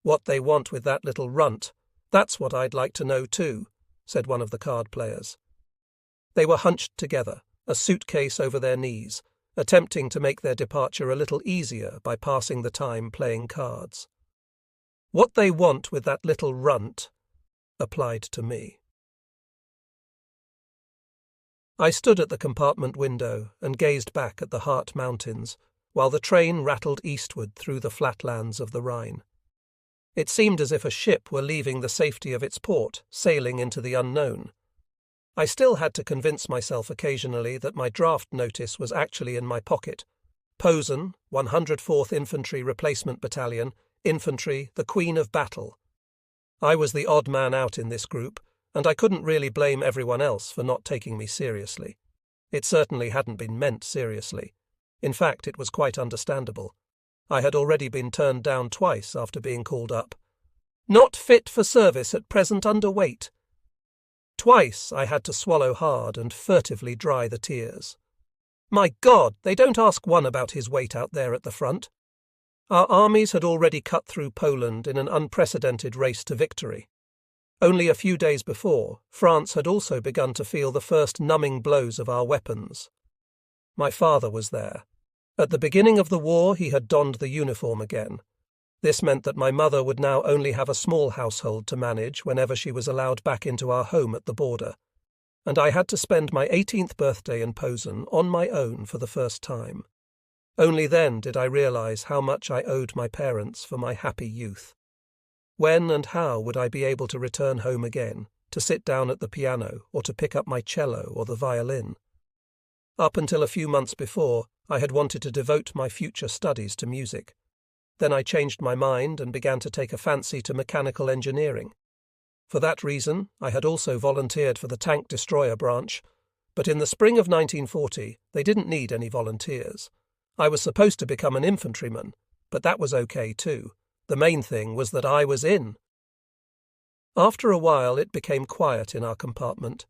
"What they want with that little runt, that's what I'd like to know too," said one of the card players. They were hunched together, a suitcase over their knees, attempting to make their departure a little easier by passing the time playing cards. "What they want with that little runt" applied to me. I stood at the compartment window and gazed back at the Hart Mountains while the train rattled eastward through the flatlands of the Rhine. It seemed as if a ship were leaving the safety of its port, sailing into the unknown. I still had to convince myself occasionally that my draft notice was actually in my pocket. Posen, 104th Infantry Replacement Battalion, Infantry, the Queen of Battle. I was the odd man out in this group, and I couldn't really blame everyone else for not taking me seriously. It certainly hadn't been meant seriously. In fact, it was quite understandable. I had already been turned down twice after being called up. "Not fit for service at present underweight." Twice I had to swallow hard and furtively dry the tears. My God, they don't ask one about his weight out there at the front. Our armies had already cut through Poland in an unprecedented race to victory. Only a few days before, France had also begun to feel the first numbing blows of our weapons. My father was there. At the beginning of the war, he had donned the uniform again. This meant that my mother would now only have a small household to manage whenever she was allowed back into our home at the border, and I had to spend my 18th birthday in Posen on my own for the first time. Only then did I realize how much I owed my parents for my happy youth. When and how would I be able to return home again, to sit down at the piano or to pick up my cello or the violin? Up until a few months before, I had wanted to devote my future studies to music. Then I changed my mind and began to take a fancy to mechanical engineering. For that reason, I had also volunteered for the tank destroyer branch, but in the spring of 1940, they didn't need any volunteers. I was supposed to become an infantryman, but that was okay too. The main thing was that I was in. After a while, it became quiet in our compartment.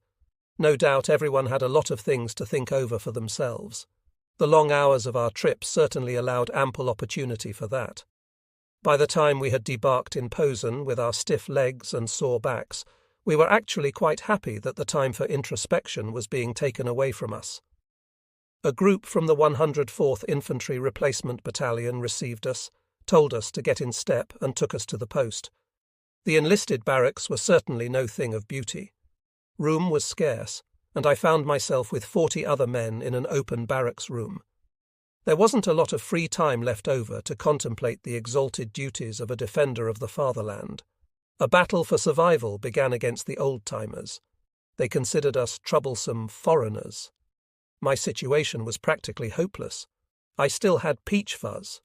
No doubt everyone had a lot of things to think over for themselves. The long hours of our trip certainly allowed ample opportunity for that. By the time we had debarked in Posen with our stiff legs and sore backs, we were actually quite happy that the time for introspection was being taken away from us. A group from the 104th Infantry Replacement Battalion received us, told us to get in step, and took us to the post. The enlisted barracks were certainly no thing of beauty. Room was scarce, and I found myself with 40 other men in an open barracks room. There wasn't a lot of free time left over to contemplate the exalted duties of a defender of the fatherland. A battle for survival began against the old-timers. They considered us troublesome foreigners. My situation was practically hopeless. I still had peach fuzz.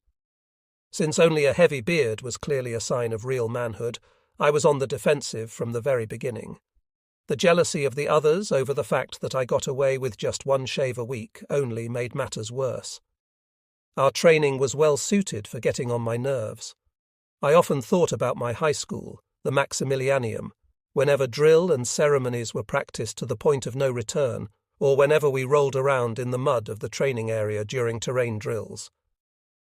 Since only a heavy beard was clearly a sign of real manhood, I was on the defensive from the very beginning. The jealousy of the others over the fact that I got away with just one shave a week only made matters worse. Our training was well suited for getting on my nerves. I often thought about my high school, the Maximilianeum, whenever drill and ceremonies were practiced to the point of no return, or whenever we rolled around in the mud of the training area during terrain drills.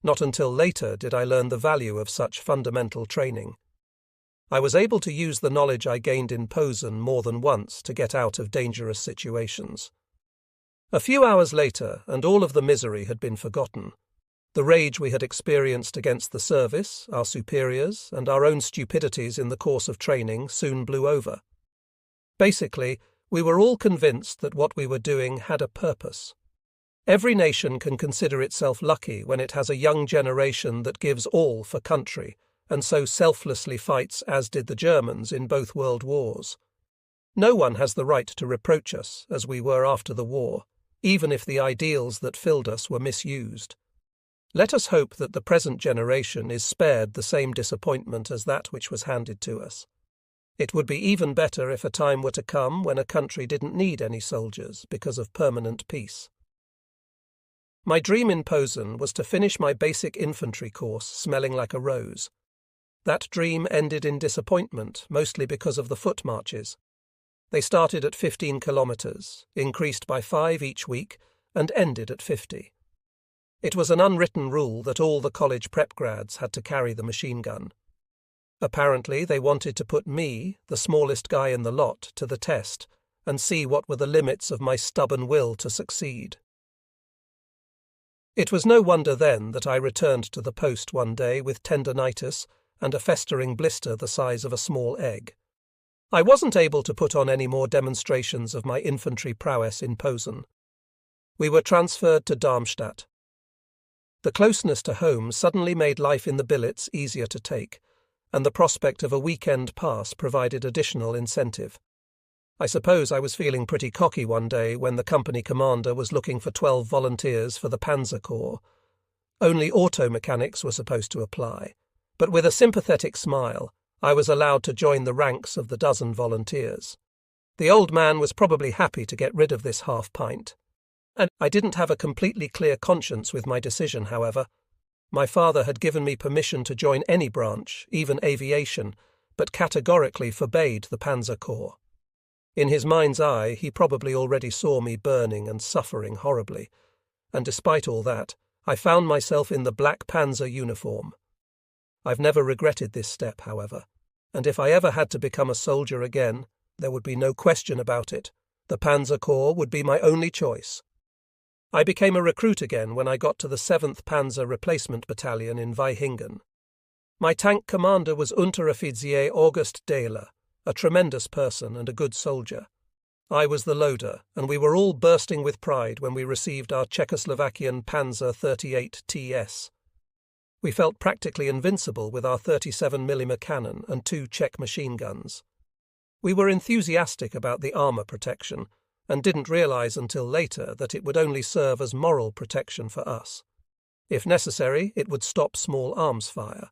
Not until later did I learn the value of such fundamental training. I was able to use the knowledge I gained in Posen more than once to get out of dangerous situations. A few hours later, and all of the misery had been forgotten. The rage we had experienced against the service, our superiors, and our own stupidities in the course of training soon blew over. Basically, we were all convinced that what we were doing had a purpose. Every nation can consider itself lucky when it has a young generation that gives all for country, and so selflessly fights as did the Germans in both world wars. No one has the right to reproach us, as we were after the war, even if the ideals that filled us were misused. Let us hope that the present generation is spared the same disappointment as that which was handed to us. It would be even better if a time were to come when a country didn't need any soldiers because of permanent peace. My dream in Posen was to finish my basic infantry course smelling like a rose. That dream ended in disappointment, mostly because of the foot marches. They started at 15 kilometers, increased by 5 each week, and ended at 50. It was an unwritten rule that all the college prep grads had to carry the machine gun. Apparently, they wanted to put me, the smallest guy in the lot, to the test and see what were the limits of my stubborn will to succeed. It was no wonder then that I returned to the post one day with tendinitis and a festering blister the size of a small egg. I wasn't able to put on any more demonstrations of my infantry prowess in Posen. We were transferred to Darmstadt. The closeness to home suddenly made life in the billets easier to take, and the prospect of a weekend pass provided additional incentive. I suppose I was feeling pretty cocky one day when the company commander was looking for 12 volunteers for the Panzer Corps. Only auto mechanics were supposed to apply, but with a sympathetic smile, I was allowed to join the ranks of the dozen volunteers. The old man was probably happy to get rid of this half-pint. And I didn't have a completely clear conscience with my decision, however. My father had given me permission to join any branch, even aviation, but categorically forbade the Panzer Corps. In his mind's eye, he probably already saw me burning and suffering horribly, and despite all that, I found myself in the Black Panzer uniform. I've never regretted this step, however, and if I ever had to become a soldier again, there would be no question about it. The Panzer Corps would be my only choice. I became a recruit again when I got to the 7th Panzer Replacement Battalion in Vaihingen. My tank commander was Unteroffizier August Dehler, a tremendous person and a good soldier. I was the loader, and we were all bursting with pride when we received our Czechoslovakian Panzer 38 TS. We felt practically invincible with our 37mm cannon and 2 Czech machine guns. We were enthusiastic about the armour protection, and didn't realise until later that it would only serve as moral protection for us. If necessary, it would stop small arms fire.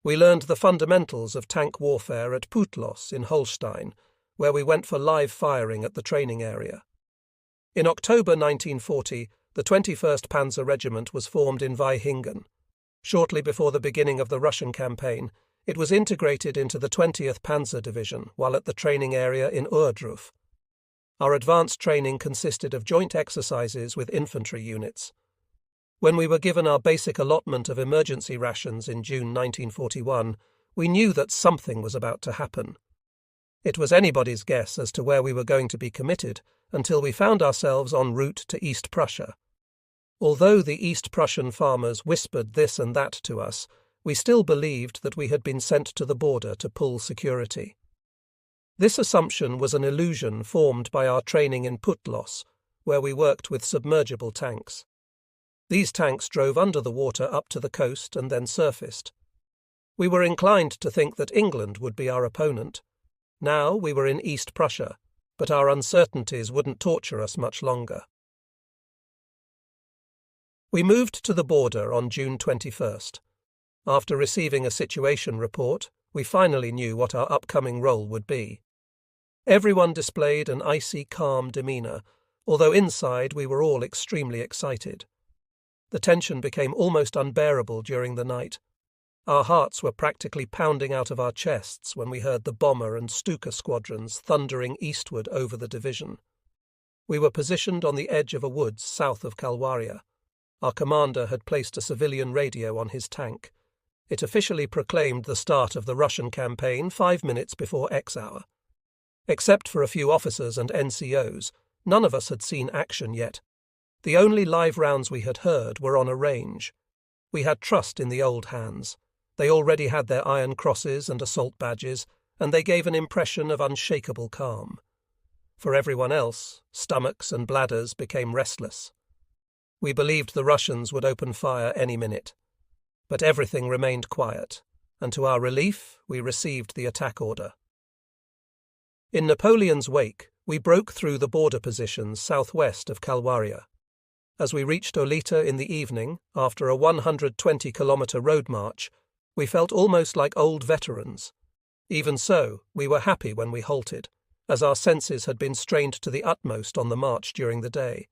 We learned the fundamentals of tank warfare at Putlos in Holstein, where we went for live firing at the training area. In October 1940, the 21st Panzer Regiment was formed in Vaihingen. Shortly before the beginning of the Russian campaign, it was integrated into the 20th Panzer Division while at the training area in Ohrdruf. Our advanced training consisted of joint exercises with infantry units. When we were given our basic allotment of emergency rations in June 1941, we knew that something was about to happen. It was anybody's guess as to where we were going to be committed until we found ourselves en route to East Prussia. Although the East Prussian farmers whispered this and that to us, we still believed that we had been sent to the border to pull security. This assumption was an illusion formed by our training in Putlos, where we worked with submergible tanks. These tanks drove under the water up to the coast and then surfaced. We were inclined to think that England would be our opponent. Now we were in East Prussia, but our uncertainties wouldn't torture us much longer. We moved to the border on June 21st. After receiving a situation report, we finally knew what our upcoming role would be. Everyone displayed an icy, calm demeanour, although inside we were all extremely excited. The tension became almost unbearable during the night. Our hearts were practically pounding out of our chests when we heard the bomber and Stuka squadrons thundering eastward over the division. We were positioned on the edge of a woods south of Kalwaria. Our commander had placed a civilian radio on his tank. It officially proclaimed the start of the Russian campaign 5 minutes before X-hour. Except for a few officers and NCOs, none of us had seen action yet. The only live rounds we had heard were on a range. We had trust in the old hands. They already had their iron crosses and assault badges, and they gave an impression of unshakable calm. For everyone else, stomachs and bladders became restless. We believed the Russians would open fire any minute. But everything remained quiet, and to our relief, we received the attack order. In Napoleon's wake, we broke through the border positions southwest of Kalwaria. As we reached Olita in the evening, after a 120-kilometre road march, we felt almost like old veterans. Even so, we were happy when we halted, as our senses had been strained to the utmost on the march during the day.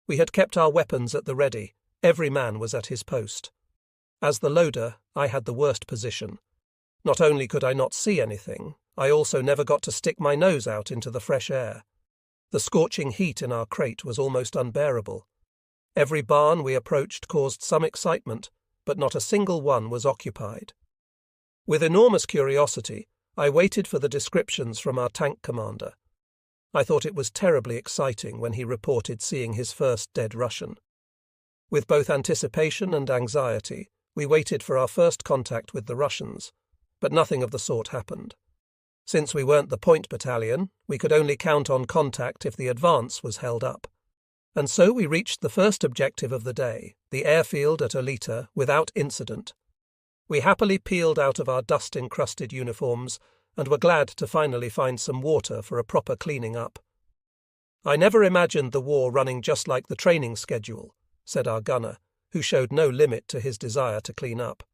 We had kept our weapons at the ready. Every man was at his post. As the loader, I had the worst position. Not only could I not see anything, I also never got to stick my nose out into the fresh air. The scorching heat in our crate was almost unbearable. Every barn we approached caused some excitement, but not a single one was occupied. With enormous curiosity, I waited for the descriptions from our tank commander. I thought it was terribly exciting when he reported seeing his first dead Russian. With both anticipation and anxiety, we waited for our first contact with the Russians, but nothing of the sort happened. Since we weren't the point battalion, we could only count on contact if the advance was held up. And so we reached the first objective of the day, the airfield at Olita, without incident. We happily peeled out of our dust-encrusted uniforms and were glad to finally find some water for a proper cleaning up. "I never imagined the war running just like the training schedule," said our gunner, who showed no limit to his desire to clean up.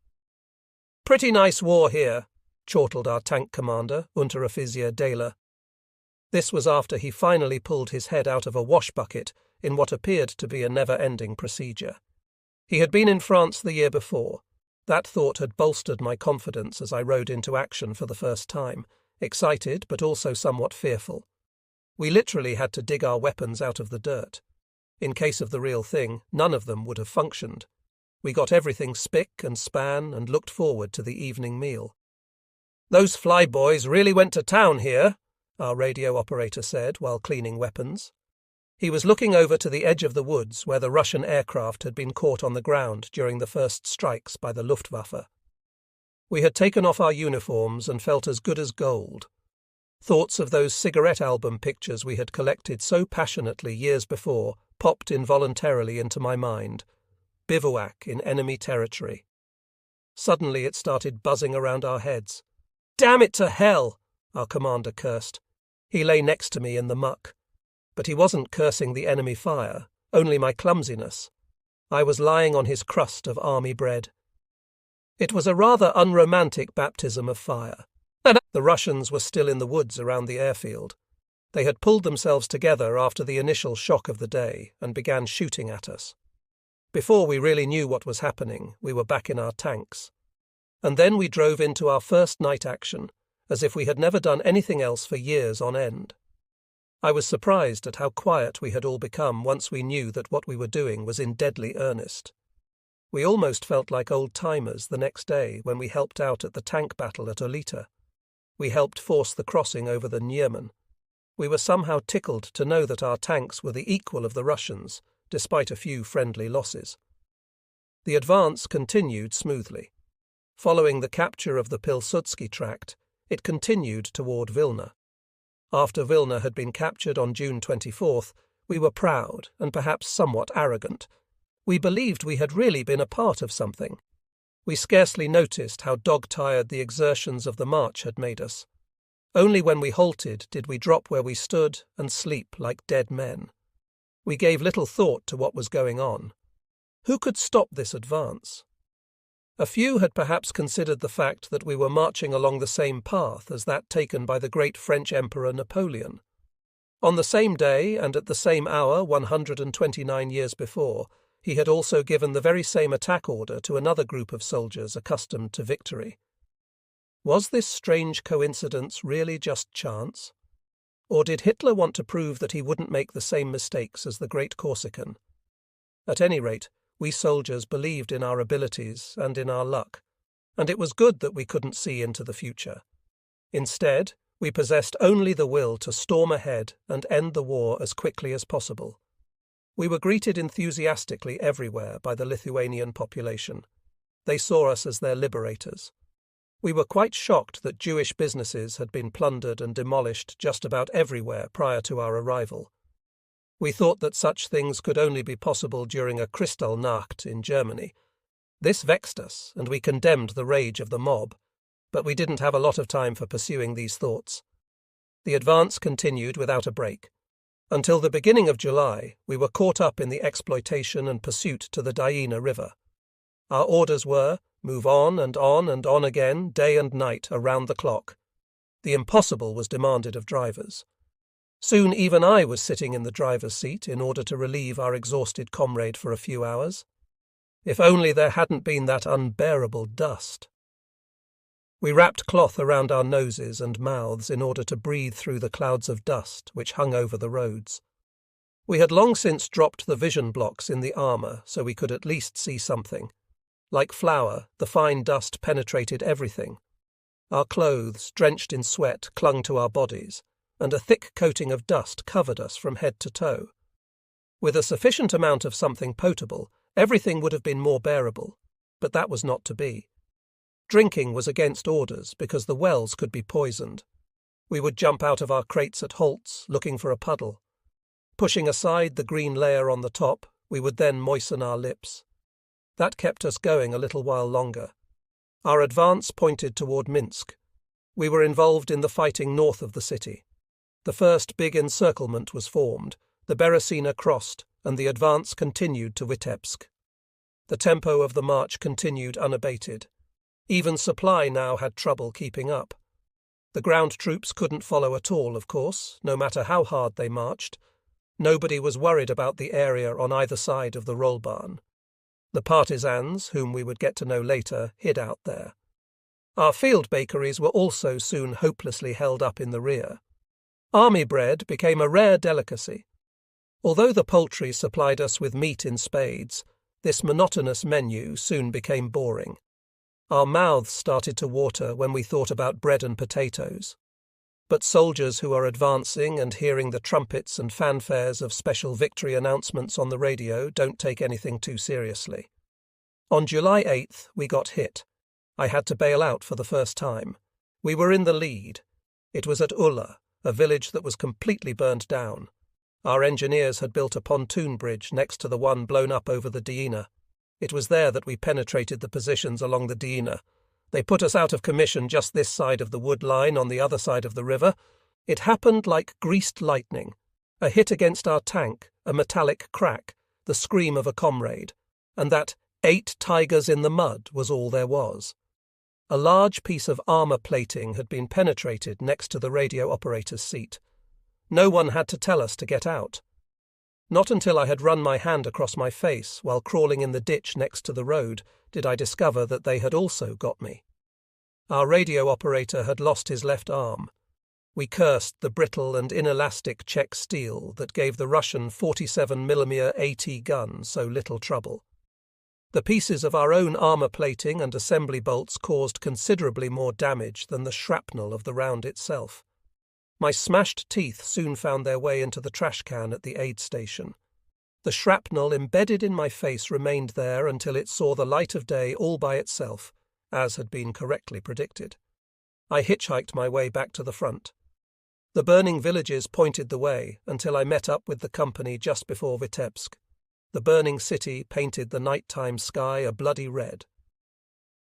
"Pretty nice war here," chortled our tank commander, Unteroffizier Dehler. This was after he finally pulled his head out of a wash bucket in what appeared to be a never-ending procedure. He had been in France the year before. That thought had bolstered my confidence as I rode into action for the first time, excited but also somewhat fearful. We literally had to dig our weapons out of the dirt. In case of the real thing, none of them would have functioned. We got everything spick and span and looked forward to the evening meal. "Those flyboys really went to town here," our radio operator said while cleaning weapons. He was looking over to the edge of the woods where the Russian aircraft had been caught on the ground during the first strikes by the Luftwaffe. We had taken off our uniforms and felt as good as gold. Thoughts of those cigarette album pictures we had collected so passionately years before popped involuntarily into my mind. Bivouac in enemy territory. Suddenly it started buzzing around our heads. "Damn it to hell!" our commander cursed. He lay next to me in the muck. But he wasn't cursing the enemy fire, only my clumsiness. I was lying on his crust of army bread. It was a rather unromantic baptism of fire. The Russians were still in the woods around the airfield. They had pulled themselves together after the initial shock of the day and began shooting at us. Before we really knew what was happening, we were back in our tanks. And then we drove into our first night action, as if we had never done anything else for years on end. I was surprised at how quiet we had all become once we knew that what we were doing was in deadly earnest. We almost felt like old-timers the next day when we helped out at the tank battle at Olita. We helped force the crossing over the Njerman. We were somehow tickled to know that our tanks were the equal of the Russians, despite a few friendly losses. The advance continued smoothly. Following the capture of the Pilsudski tract, it continued toward Vilna. After Vilna had been captured on June 24th, we were proud and perhaps somewhat arrogant. We believed we had really been a part of something. We scarcely noticed how dog-tired the exertions of the march had made us. Only when we halted did we drop where we stood and sleep like dead men. We gave little thought to what was going on. Who could stop this advance? A few had perhaps considered the fact that we were marching along the same path as that taken by the great French Emperor Napoleon. On the same day and at the same hour 129 years before, he had also given the very same attack order to another group of soldiers accustomed to victory. Was this strange coincidence really just chance? Or did Hitler want to prove that he wouldn't make the same mistakes as the great Corsican? At any rate, we soldiers believed in our abilities and in our luck, and it was good that we couldn't see into the future. Instead, we possessed only the will to storm ahead and end the war as quickly as possible. We were greeted enthusiastically everywhere by the Lithuanian population. They saw us as their liberators. We were quite shocked that Jewish businesses had been plundered and demolished just about everywhere prior to our arrival. We thought that such things could only be possible during a Kristallnacht in Germany. This vexed us, and we condemned the rage of the mob, but we didn't have a lot of time for pursuing these thoughts. The advance continued without a break. Until the beginning of July, we were caught up in the exploitation and pursuit to the Daina River. Our orders were, move on and on and on again, day and night, around the clock. The impossible was demanded of drivers. Soon even I was sitting in the driver's seat in order to relieve our exhausted comrade for a few hours. If only there hadn't been that unbearable dust. We wrapped cloth around our noses and mouths in order to breathe through the clouds of dust which hung over the roads. We had long since dropped the vision blocks in the armour so we could at least see something. Like flour, the fine dust penetrated everything, Our clothes, drenched in sweat, clung to our bodies, and a thick coating of dust covered us from head to toe. With a sufficient amount of something potable, everything would have been more bearable, but that was not to be. Drinking was against orders because the wells could be poisoned. We would jump out of our crates at halts, looking for a puddle. Pushing aside the green layer on the top, we would then moisten our lips. That kept us going a little while longer. Our advance pointed toward Minsk. We were involved in the fighting north of the city. The first big encirclement was formed, the Beresina crossed, and the advance continued to Vitebsk. The tempo of the march continued unabated. Even supply now had trouble keeping up. The ground troops couldn't follow at all, of course, no matter how hard they marched. Nobody was worried about the area on either side of the Rollbahn. The partisans, whom we would get to know later, hid out there. Our field bakeries were also soon hopelessly held up in the rear. Army bread became a rare delicacy. Although the poultry supplied us with meat in spades, this monotonous menu soon became boring. Our mouths started to water when we thought about bread and potatoes. But soldiers who are advancing and hearing the trumpets and fanfares of special victory announcements on the radio don't take anything too seriously. On July 8th, we got hit. I had to bail out for the first time. We were in the lead. It was at Ulla, a village that was completely burned down. Our engineers had built a pontoon bridge next to the one blown up over the Dwina. It was there that we penetrated the positions along the Dwina. They put us out of commission just this side of the wood line on the other side of the river. It happened like greased lightning. A hit against our tank, a metallic crack, the scream of a comrade, and that 8 tigers in the mud was all there was. A large piece of armour plating had been penetrated next to the radio operator's seat. No one had to tell us to get out. Not until I had run my hand across my face while crawling in the ditch next to the road did I discover that they had also got me. Our radio operator had lost his left arm. We cursed the brittle and inelastic Czech steel that gave the Russian 47mm AT gun so little trouble. The pieces of our own armour plating and assembly bolts caused considerably more damage than the shrapnel of the round itself. My smashed teeth soon found their way into the trash can at the aid station. The shrapnel embedded in my face remained there until it saw the light of day all by itself, as had been correctly predicted. I hitchhiked my way back to the front. The burning villages pointed the way until I met up with the company just before Vitebsk. The burning city painted the nighttime sky a bloody red.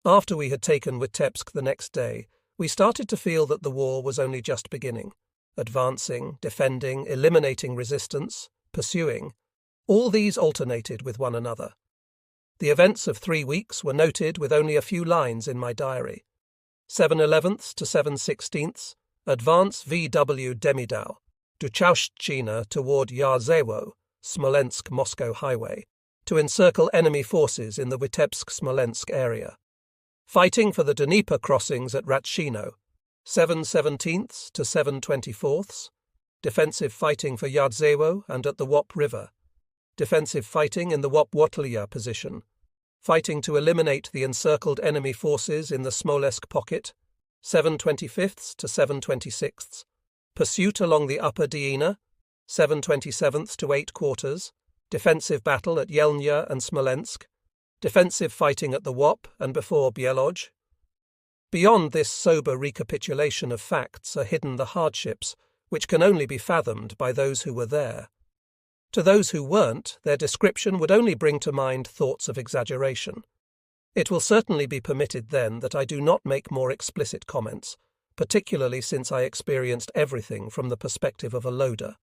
After we had taken Vitebsk the next day, we started to feel that the war was only just beginning. Advancing, defending, eliminating resistance, pursuing, all these alternated with one another. The events of 3 weeks were noted with only a few lines in my diary. 7/11 to 7/16, advance VW Demidov, Duchaushchina toward Yarzewo, Smolensk-Moscow highway, to encircle enemy forces in the Vitebsk-Smolensk area. Fighting for the Dnieper crossings at Ratshino, 7/17 to 7/24, defensive fighting for Yardzewo and at the Wop River, defensive fighting in the Wop-Wotlia position, fighting to eliminate the encircled enemy forces in the Smolensk pocket, 7/25 to 7/26, pursuit along the upper Dwina, 7/27 to 8 quarters, defensive battle at Yelnya and Smolensk, defensive fighting at the Wop and before Bieloj. Beyond this sober recapitulation of facts are hidden the hardships which can only be fathomed by those who were there. To those who weren't, their description would only bring to mind thoughts of exaggeration. It will certainly be permitted then that I do not make more explicit comments, particularly since I experienced everything from the perspective of a loader.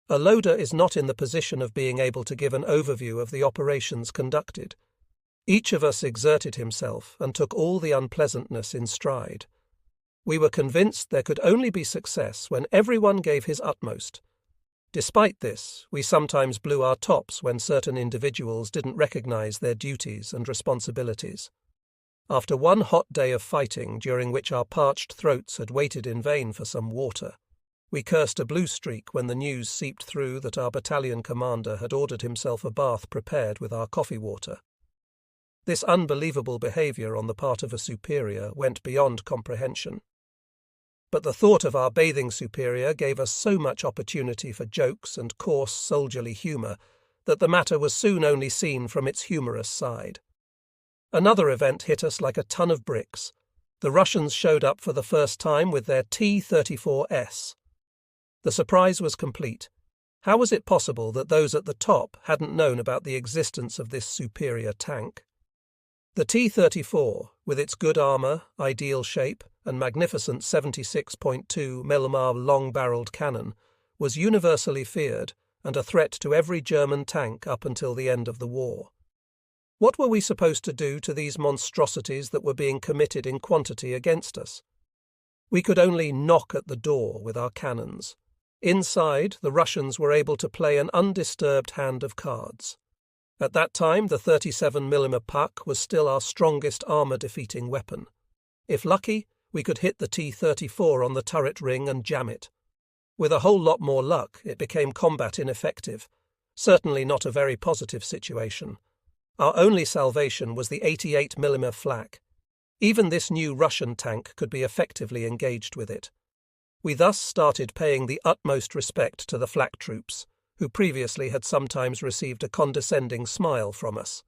A loader is not in the position of being able to give an overview of the operations conducted. Each of us exerted himself and took all the unpleasantness in stride. We were convinced there could only be success when everyone gave his utmost. Despite this, we sometimes blew our tops when certain individuals didn't recognize their duties and responsibilities. After one hot day of fighting during which our parched throats had waited in vain for some water, we cursed a blue streak when the news seeped through that our battalion commander had ordered himself a bath prepared with our coffee water. This unbelievable behaviour on the part of a superior went beyond comprehension. But the thought of our bathing superior gave us so much opportunity for jokes and coarse soldierly humour that the matter was soon only seen from its humorous side. Another event hit us like a ton of bricks. The Russians showed up for the first time with their T-34s. The surprise was complete. How was it possible that those at the top hadn't known about the existence of this superior tank? The T-34, with its good armour, ideal shape, and magnificent 76.2mm long-barreled cannon, was universally feared and a threat to every German tank up until the end of the war. What were we supposed to do to these monstrosities that were being committed in quantity against us? We could only knock at the door with our cannons. Inside, the Russians were able to play an undisturbed hand of cards. At that time, the 37mm puck was still our strongest armour-defeating weapon. If lucky, we could hit the T-34 on the turret ring and jam it. With a whole lot more luck, it became combat ineffective. Certainly not a very positive situation. Our only salvation was the 88mm flak. Even this new Russian tank could be effectively engaged with it. We thus started paying the utmost respect to the flak troops, who previously had sometimes received a condescending smile from us.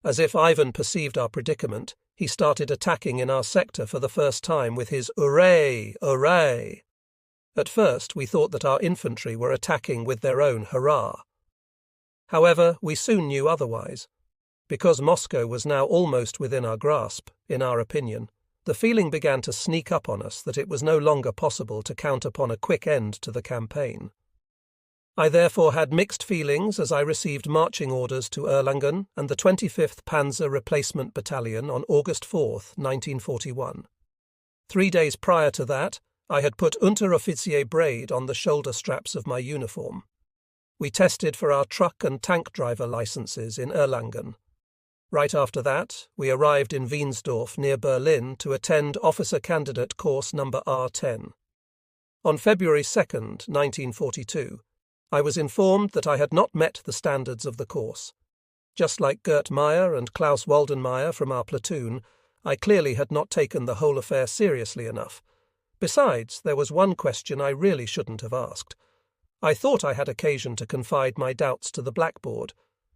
As if Ivan perceived our predicament, he started attacking in our sector for the first time with his "Hooray! Hooray!" At first we thought that our infantry were attacking with their own hurrah. However, we soon knew otherwise. Because Moscow was now almost within our grasp, in our opinion, the feeling began to sneak up on us that it was no longer possible to count upon a quick end to the campaign. I therefore had mixed feelings as I received marching orders to Erlangen and the 25th Panzer Replacement Battalion on August 4th, 1941. 3 days prior to that, I had put Unteroffizier braid on the shoulder straps of my uniform. We tested for our truck and tank driver licenses in Erlangen. Right after that, we arrived in Wiensdorf near Berlin to attend Officer Candidate Course number R10. On February 2nd, 1942, I was informed that I had not met the standards of the course. Just like Gert Meyer and Klaus Waldenmeyer from our platoon, I clearly had not taken the whole affair seriously enough. Besides, there was one question I really shouldn't have asked. I thought I had occasion to confide my doubts to the blackboard,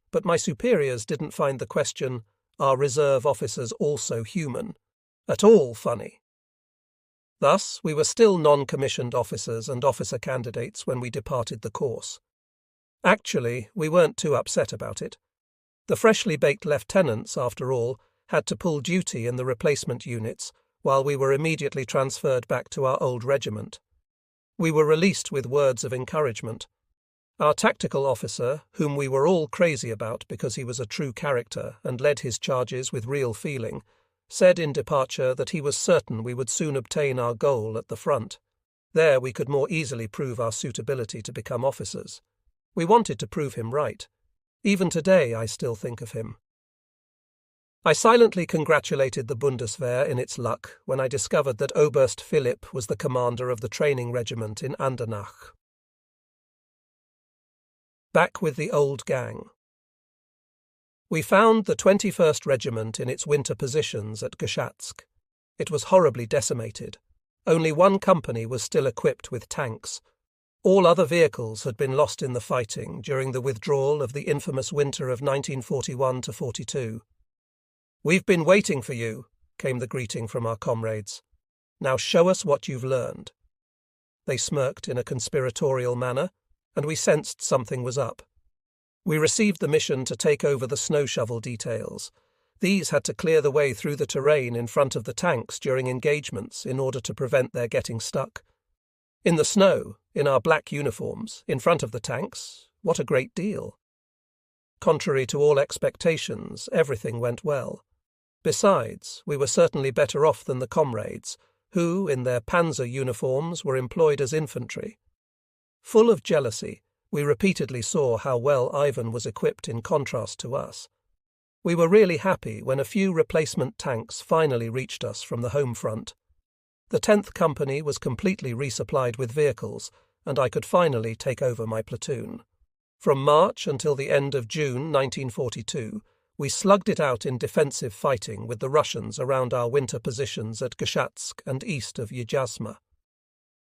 but my superiors didn't find the question, "Are reserve officers also human?" at all funny. Thus, we were still non-commissioned officers and officer candidates when we departed the course. Actually, we weren't too upset about it. The freshly baked lieutenants, after all, had to pull duty in the replacement units, while we were immediately transferred back to our old regiment. We were released with words of encouragement. Our tactical officer, whom we were all crazy about because he was a true character and led his charges with real feeling, said in departure that he was certain we would soon obtain our goal at the front. There we could more easily prove our suitability to become officers. We wanted to prove him right. Even today I still think of him. I silently congratulated the Bundeswehr in its luck when I discovered that Oberst Philipp was the commander of the training regiment in Andernach. Back with the old gang. We found the 21st Regiment in its winter positions at Geschatsk. It was horribly decimated. Only one company was still equipped with tanks. All other vehicles had been lost in the fighting during the withdrawal of the infamous winter of 1941–42. "We've been waiting for you," came the greeting from our comrades. "Now show us what you've learned." They smirked in a conspiratorial manner, and we sensed something was up. We received the mission to take over the snow shovel details. These had to clear the way through the terrain in front of the tanks during engagements in order to prevent their getting stuck. In the snow, in our black uniforms, in front of the tanks, what a great deal. Contrary to all expectations, everything went well. Besides, we were certainly better off than the comrades, who, in their Panzer uniforms, were employed as infantry. Full of jealousy, we repeatedly saw how well Ivan was equipped in contrast to us. We were really happy when a few replacement tanks finally reached us from the home front. The 10th Company was completely resupplied with vehicles, and I could finally take over my platoon. From March until the end of June 1942, we slugged it out in defensive fighting with the Russians around our winter positions at Geshatsk and east of Yijazma.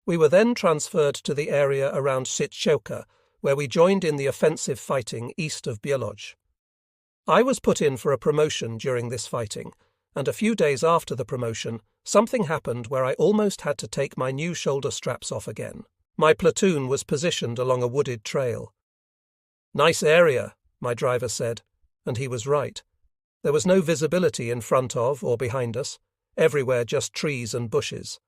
We were then transferred to the area around Sitchoka, where we joined in the offensive fighting east of Bieloj. I was put in for a promotion during this fighting, and a few days after the promotion, something happened where I almost had to take my new shoulder straps off again. My platoon was positioned along a wooded trail. "Nice area," my driver said, and he was right. There was no visibility in front of or behind us, everywhere just trees and bushes.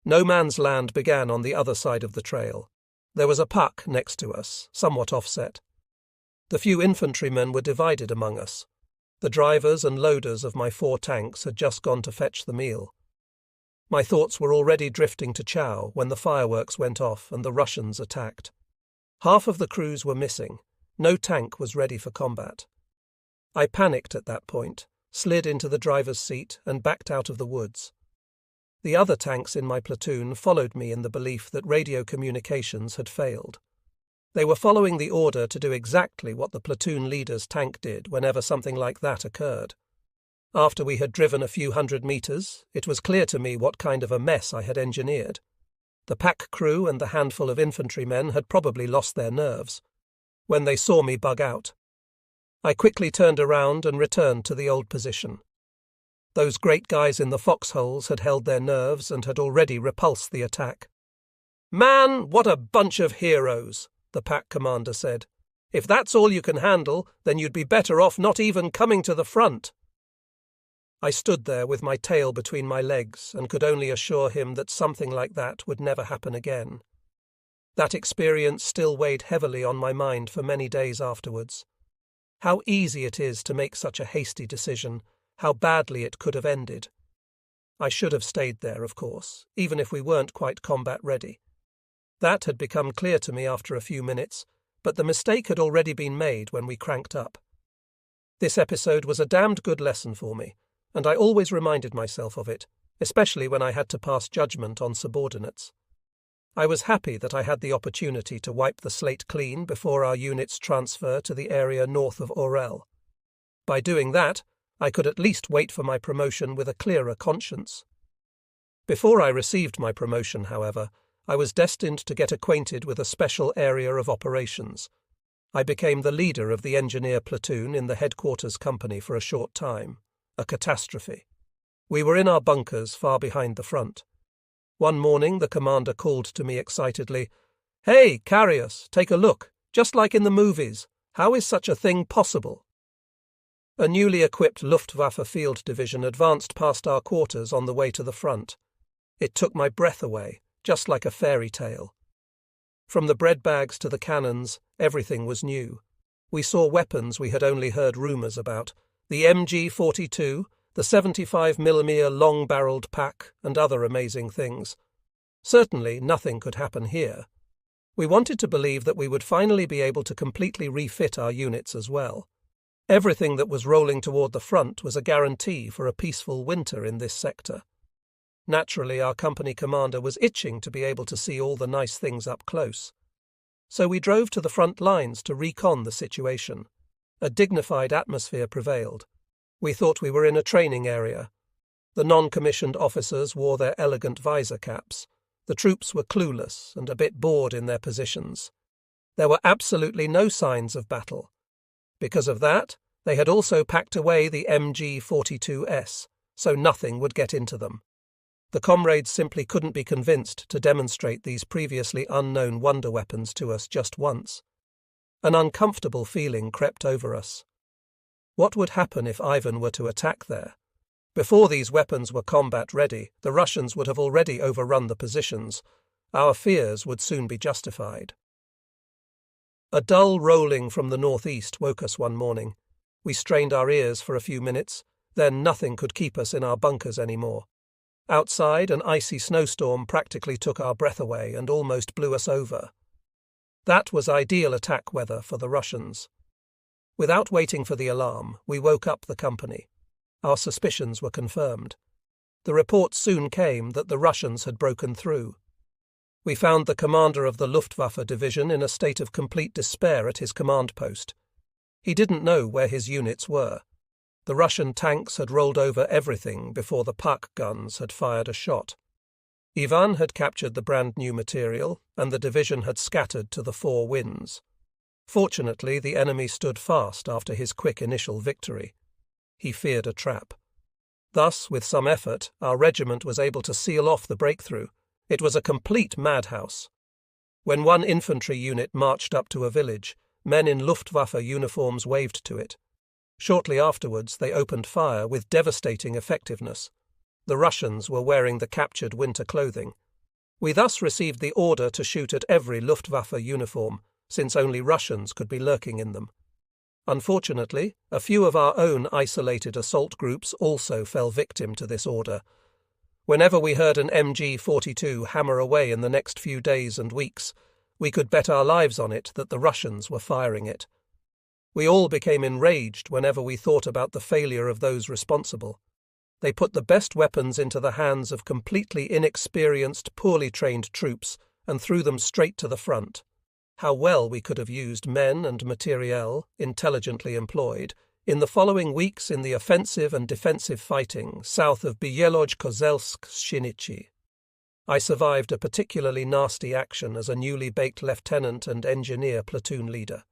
No man's land began on the other side of the trail. There was a puck next to us, somewhat offset. The few infantrymen were divided among us. The drivers and loaders of my 4 tanks had just gone to fetch the meal. My thoughts were already drifting to Chow when the fireworks went off and the Russians attacked. Half of the crews were missing. No tank was ready for combat. I panicked at that point, slid into the driver's seat and backed out of the woods. The other tanks in my platoon followed me in the belief that radio communications had failed. They were following the order to do exactly what the platoon leader's tank did whenever something like that occurred. After we had driven a few hundred meters, it was clear to me what kind of a mess I had engineered. The pack crew and the handful of infantrymen had probably lost their nerves when they saw me bug out. I quickly turned around and returned to the old position. Those great guys in the foxholes had held their nerves and had already repulsed the attack. "Man, what a bunch of heroes," the pack commander said. "If that's all you can handle, then you'd be better off not even coming to the front." I stood there with my tail between my legs and could only assure him that something like that would never happen again. That experience still weighed heavily on my mind for many days afterwards. How easy it is to make such a hasty decision, how badly it could have ended. I should have stayed there, of course, even if we weren't quite combat ready. That had become clear to me after a few minutes, but the mistake had already been made when we cranked up. This episode was a damned good lesson for me, and I always reminded myself of it, especially when I had to pass judgment on subordinates. I was happy that I had the opportunity to wipe the slate clean before our units transfer to the area north of Orel. By doing that, I could at least wait for my promotion with a clearer conscience. Before I received my promotion, however, I was destined to get acquainted with a special area of operations. I became the leader of the engineer platoon in the headquarters company for a short time. A catastrophe. We were in our bunkers far behind the front. One morning the commander called to me excitedly, "Hey, Carius, take a look, just like in the movies. How is such a thing possible?" A newly equipped Luftwaffe field division advanced past our quarters on the way to the front. It took my breath away, just like a fairy tale. From the bread bags to the cannons, everything was new. We saw weapons we had only heard rumours about, the MG-42, the 75mm long-barreled pack, and other amazing things. Certainly nothing could happen here. We wanted to believe that we would finally be able to completely refit our units as well. Everything that was rolling toward the front was a guarantee for a peaceful winter in this sector. Naturally, our company commander was itching to be able to see all the nice things up close. So we drove to the front lines to recon the situation. A dignified atmosphere prevailed. We thought we were in a training area. The non-commissioned officers wore their elegant visor caps. The troops were clueless and a bit bored in their positions. There were absolutely no signs of battle. Because of that, they had also packed away the MG-42s, so nothing would get into them. The comrades simply couldn't be convinced to demonstrate these previously unknown wonder weapons to us just once. An uncomfortable feeling crept over us. What would happen if Ivan were to attack there? Before these weapons were combat-ready, the Russians would have already overrun the positions. Our fears would soon be justified. A dull rolling from the northeast woke us one morning. We strained our ears for a few minutes, then nothing could keep us in our bunkers anymore. Outside, an icy snowstorm practically took our breath away and almost blew us over. That was ideal attack weather for the Russians. Without waiting for the alarm, we woke up the company. Our suspicions were confirmed. The report soon came that the Russians had broken through. We found the commander of the Luftwaffe division in a state of complete despair at his command post. He didn't know where his units were. The Russian tanks had rolled over everything before the puck guns had fired a shot. Ivan had captured the brand-new material, and the division had scattered to the four winds. Fortunately, the enemy stood fast after his quick initial victory. He feared a trap. Thus, with some effort, our regiment was able to seal off the breakthrough. It was a complete madhouse. When one infantry unit marched up to a village, men in Luftwaffe uniforms waved to it. Shortly afterwards, they opened fire with devastating effectiveness. The Russians were wearing the captured winter clothing. We thus received the order to shoot at every Luftwaffe uniform, since only Russians could be lurking in them. Unfortunately, a few of our own isolated assault groups also fell victim to this order. Whenever we heard an MG-42 hammer away in the next few days and weeks, we could bet our lives on it that the Russians were firing it. We all became enraged whenever we thought about the failure of those responsible. They put the best weapons into the hands of completely inexperienced, poorly trained troops and threw them straight to the front. How well we could have used men and materiel, intelligently employed, in the following weeks in the offensive and defensive fighting south of Bielogorzelsk-Szynicy. I survived a particularly nasty action as a newly baked lieutenant and engineer platoon leader.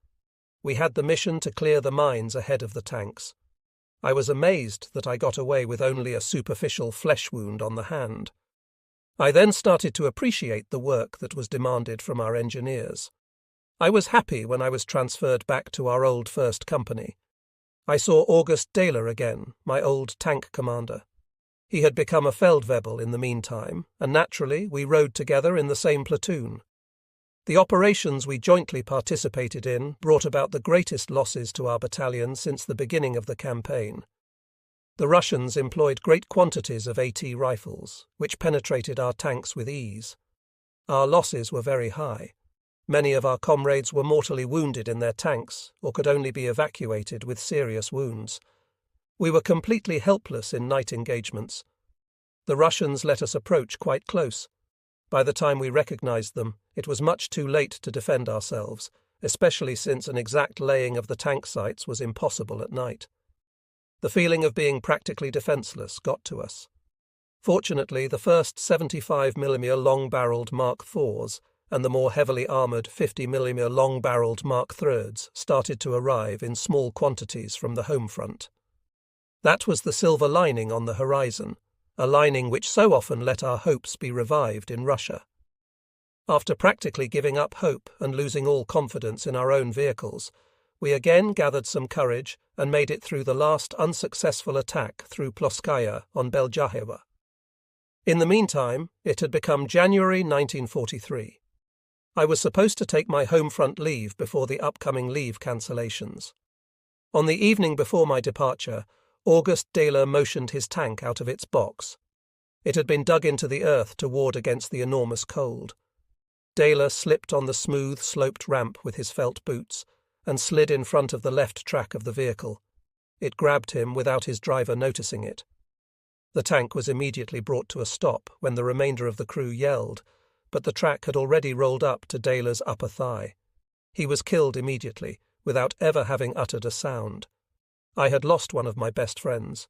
We had the mission to clear the mines ahead of the tanks. I was amazed that I got away with only a superficial flesh wound on the hand. I then started to appreciate the work that was demanded from our engineers. I was happy when I was transferred back to our old 1st Company. I saw August Dehler again, my old tank commander. He had become a Feldwebel in the meantime, and naturally we rode together in the same platoon. The operations we jointly participated in brought about the greatest losses to our battalion since the beginning of the campaign. The Russians employed great quantities of AT rifles, which penetrated our tanks with ease. Our losses were very high. Many of our comrades were mortally wounded in their tanks or could only be evacuated with serious wounds. We were completely helpless in night engagements. The Russians let us approach quite close. By the time we recognized them, it was much too late to defend ourselves, especially since an exact laying of the tank sights was impossible at night. The feeling of being practically defenseless got to us. Fortunately, the first 75mm long-barreled Mark IVs and the more heavily armoured 50mm long-barreled Mark IIIs started to arrive in small quantities from the home front. That was the silver lining on the horizon, a lining which so often let our hopes be revived in Russia. After practically giving up hope and losing all confidence in our own vehicles, we again gathered some courage and made it through the last unsuccessful attack through Ploskaya on Beljajewa. In the meantime, it had become January 1943. I was supposed to take my home front leave before the upcoming leave cancellations. On the evening before my departure, August Dehler motioned his tank out of its box. It had been dug into the earth to ward against the enormous cold. Dehler slipped on the smooth, sloped ramp with his felt boots and slid in front of the left track of the vehicle. It grabbed him without his driver noticing it. The tank was immediately brought to a stop when the remainder of the crew yelled, but the track had already rolled up to Dehler's upper thigh. He was killed immediately, without ever having uttered a sound. I had lost one of my best friends.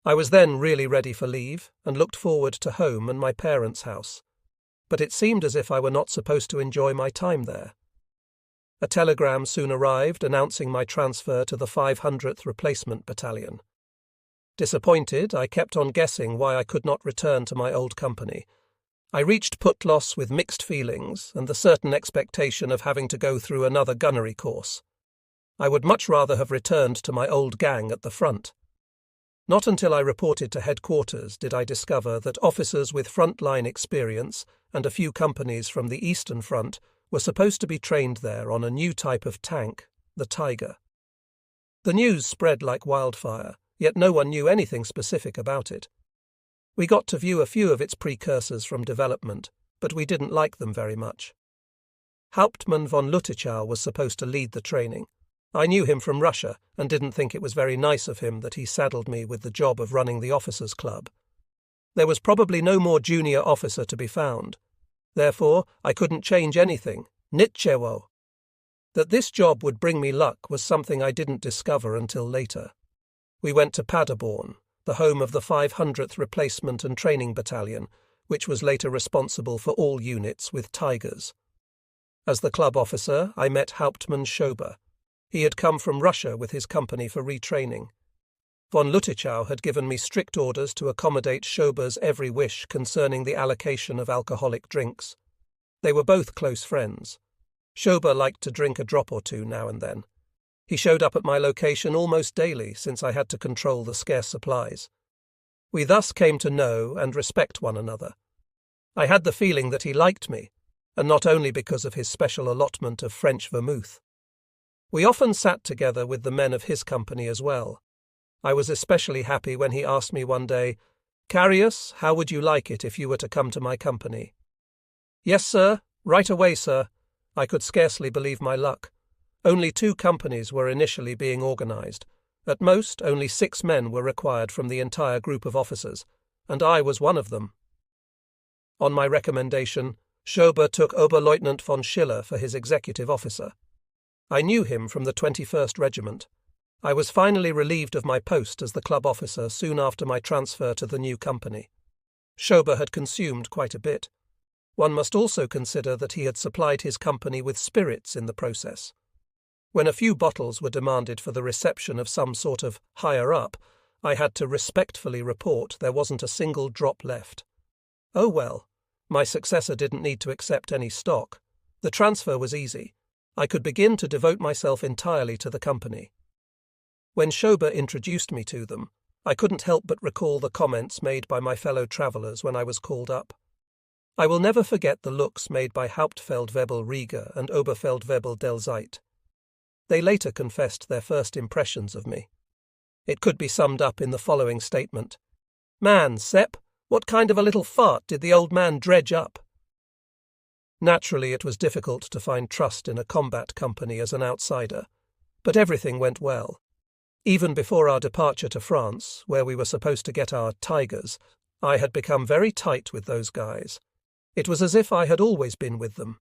I was then really ready for leave and looked forward to home and my parents' house. But it seemed as if I were not supposed to enjoy my time there. A telegram soon arrived announcing my transfer to the 500th Replacement Battalion. Disappointed, I kept on guessing why I could not return to my old company. I reached Putlos with mixed feelings and the certain expectation of having to go through another gunnery course. I would much rather have returned to my old gang at the front. Not until I reported to headquarters did I discover that officers with front-line experience and a few companies from the Eastern Front were supposed to be trained there on a new type of tank, the Tiger. The news spread like wildfire, yet no one knew anything specific about it. We got to view a few of its precursors from development, but we didn't like them very much. Hauptmann von Lüttichau was supposed to lead the training. I knew him from Russia and didn't think it was very nice of him that he saddled me with the job of running the officers' club. There was probably no more junior officer to be found. Therefore, I couldn't change anything. Nichewo. That this job would bring me luck was something I didn't discover until later. We went to Paderborn, the home of the 500th Replacement and Training Battalion, which was later responsible for all units with Tigers. As the club officer, I met Hauptmann Schober. He had come from Russia with his company for retraining. Von Lüttichau had given me strict orders to accommodate Schober's every wish concerning the allocation of alcoholic drinks. They were both close friends. Schober liked to drink a drop or two now and then. He showed up at my location almost daily since I had to control the scarce supplies. We thus came to know and respect one another. I had the feeling that he liked me, and not only because of his special allotment of French vermouth. We often sat together with the men of his company as well. I was especially happy when he asked me one day, "Carius, how would you like it if you were to come to my company?" "Yes, sir. Right away, sir." I could scarcely believe my luck. Only 2 companies were initially being organized. At most, only 6 men were required from the entire group of officers, and I was one of them. On my recommendation, Schober took Oberleutnant von Schiller for his executive officer. I knew him from the 21st Regiment. I was finally relieved of my post as the club officer soon after my transfer to the new company. Schober had consumed quite a bit. One must also consider that he had supplied his company with spirits in the process. When a few bottles were demanded for the reception of some sort of higher-up, I had to respectfully report there wasn't a single drop left. Oh well, my successor didn't need to accept any stock. The transfer was easy. I could begin to devote myself entirely to the company. When Schober introduced me to them, I couldn't help but recall the comments made by my fellow travellers when I was called up. I will never forget the looks made by Hauptfeldwebel Rieger and Oberfeldwebel Del Zeit. They later confessed their first impressions of me. It could be summed up in the following statement. "Man, Sepp, what kind of a little fart did the old man dredge up?" Naturally, it was difficult to find trust in a combat company as an outsider, but everything went well. Even before our departure to France, where we were supposed to get our Tigers, I had become very tight with those guys. It was as if I had always been with them.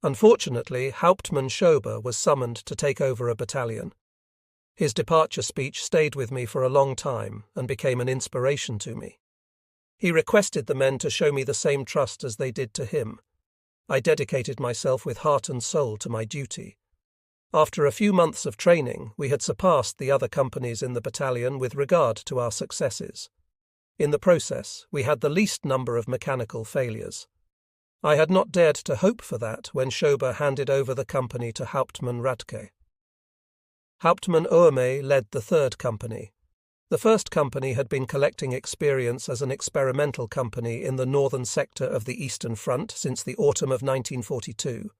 Unfortunately, Hauptmann Schober was summoned to take over a battalion. His departure speech stayed with me for a long time and became an inspiration to me. He requested the men to show me the same trust as they did to him. I dedicated myself with heart and soul to my duty. After a few months of training, we had surpassed the other companies in the battalion with regard to our successes. In the process, we had the least number of mechanical failures. I had not dared to hope for that when Schober handed over the company to Hauptmann Radke. Hauptmann Oerme led the 3rd Company. The 1st Company had been collecting experience as an experimental company in the northern sector of the Eastern Front since the autumn of 1942.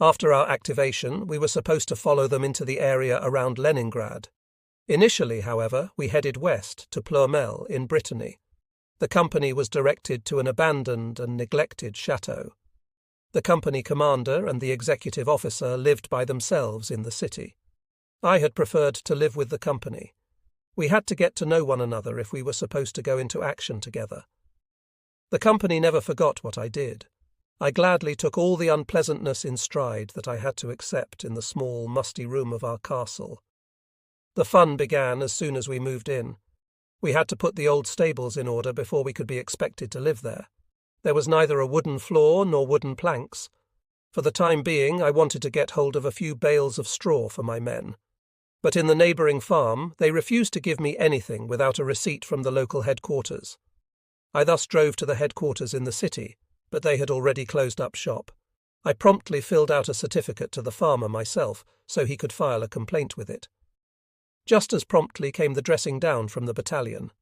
After our activation, we were supposed to follow them into the area around Leningrad. Initially, however, we headed west to Ploermel in Brittany. The company was directed to an abandoned and neglected chateau. The company commander and the executive officer lived by themselves in the city. I had preferred to live with the company. We had to get to know one another if we were supposed to go into action together. The company never forgot what I did. I gladly took all the unpleasantness in stride that I had to accept in the small, musty room of our castle. The fun began as soon as we moved in. We had to put the old stables in order before we could be expected to live there. There was neither a wooden floor nor wooden planks. For the time being, I wanted to get hold of a few bales of straw for my men. But in the neighbouring farm, they refused to give me anything without a receipt from the local headquarters. I thus drove to the headquarters in the city, but they had already closed up shop. I promptly filled out a certificate to the farmer myself, so he could file a complaint with it. Just as promptly came the dressing down from the battalion.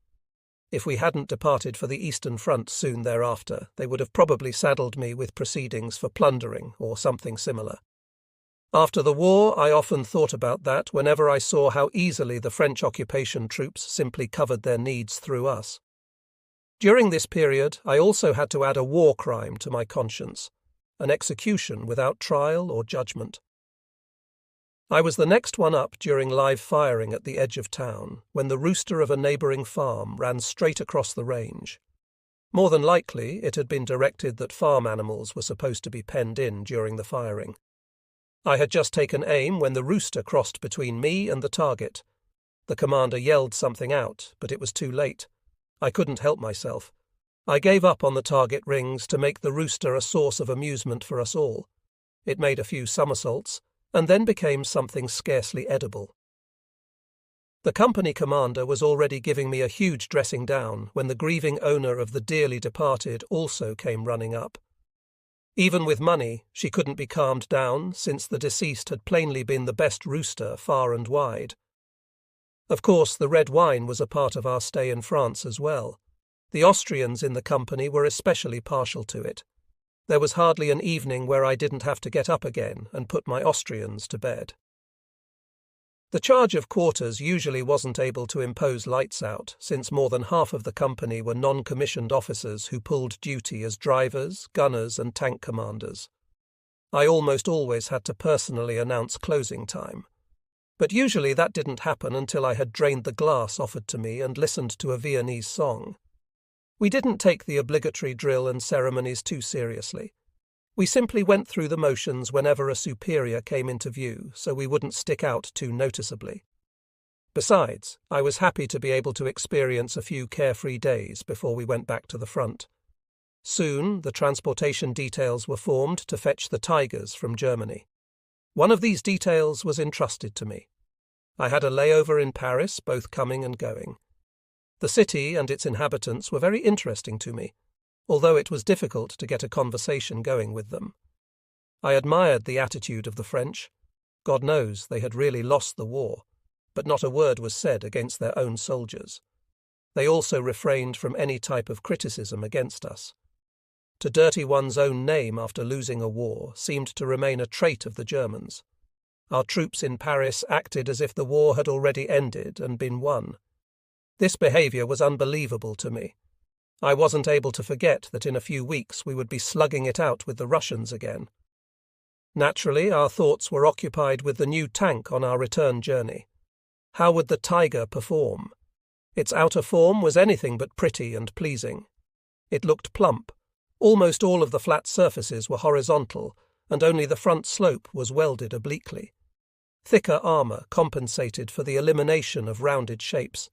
If we hadn't departed for the Eastern Front soon thereafter, they would have probably saddled me with proceedings for plundering or something similar. After the war, I often thought about that whenever I saw how easily the French occupation troops simply covered their needs through us. During this period, I also had to add a war crime to my conscience, an execution without trial or judgment. I was the next one up during live firing at the edge of town, when the rooster of a neighbouring farm ran straight across the range. More than likely, it had been directed that farm animals were supposed to be penned in during the firing. I had just taken aim when the rooster crossed between me and the target. The commander yelled something out, but it was too late. I couldn't help myself. I gave up on the target rings to make the rooster a source of amusement for us all. It made a few somersaults, and then became something scarcely edible. The company commander was already giving me a huge dressing down when the grieving owner of the dearly departed also came running up. Even with money, she couldn't be calmed down, since the deceased had plainly been the best rooster far and wide. Of course, the red wine was a part of our stay in France as well. The Austrians in the company were especially partial to it. There was hardly an evening where I didn't have to get up again and put my Austrians to bed. The charge of quarters usually wasn't able to impose lights out, since more than half of the company were non-commissioned officers who pulled duty as drivers, gunners and tank commanders. I almost always had to personally announce closing time. But usually that didn't happen until I had drained the glass offered to me and listened to a Viennese song. We didn't take the obligatory drill and ceremonies too seriously. We simply went through the motions whenever a superior came into view, so we wouldn't stick out too noticeably. Besides, I was happy to be able to experience a few carefree days before we went back to the front. Soon, the transportation details were formed to fetch the Tigers from Germany. One of these details was entrusted to me. I had a layover in Paris, both coming and going. The city and its inhabitants were very interesting to me, although it was difficult to get a conversation going with them. I admired the attitude of the French. God knows they had really lost the war, but not a word was said against their own soldiers. They also refrained from any type of criticism against us. To dirty one's own name after losing a war seemed to remain a trait of the Germans. Our troops in Paris acted as if the war had already ended and been won. This behaviour was unbelievable to me. I wasn't able to forget that in a few weeks we would be slugging it out with the Russians again. Naturally, our thoughts were occupied with the new tank on our return journey. How would the Tiger perform? Its outer form was anything but pretty and pleasing. It looked plump. Almost all of the flat surfaces were horizontal, and only the front slope was welded obliquely. Thicker armour compensated for the elimination of rounded shapes.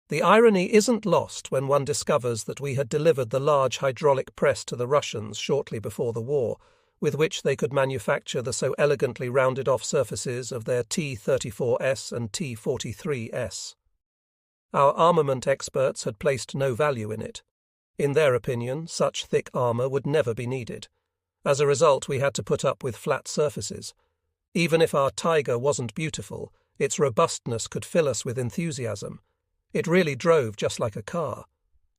The irony isn't lost when one discovers that we had delivered the large hydraulic press to the Russians shortly before the war, with which they could manufacture the so elegantly rounded-off surfaces of their T-34s and T-43s. Our armament experts had placed no value in it. In their opinion, such thick armour would never be needed. As a result, we had to put up with flat surfaces. Even if our Tiger wasn't beautiful, its robustness could fill us with enthusiasm. It really drove just like a car.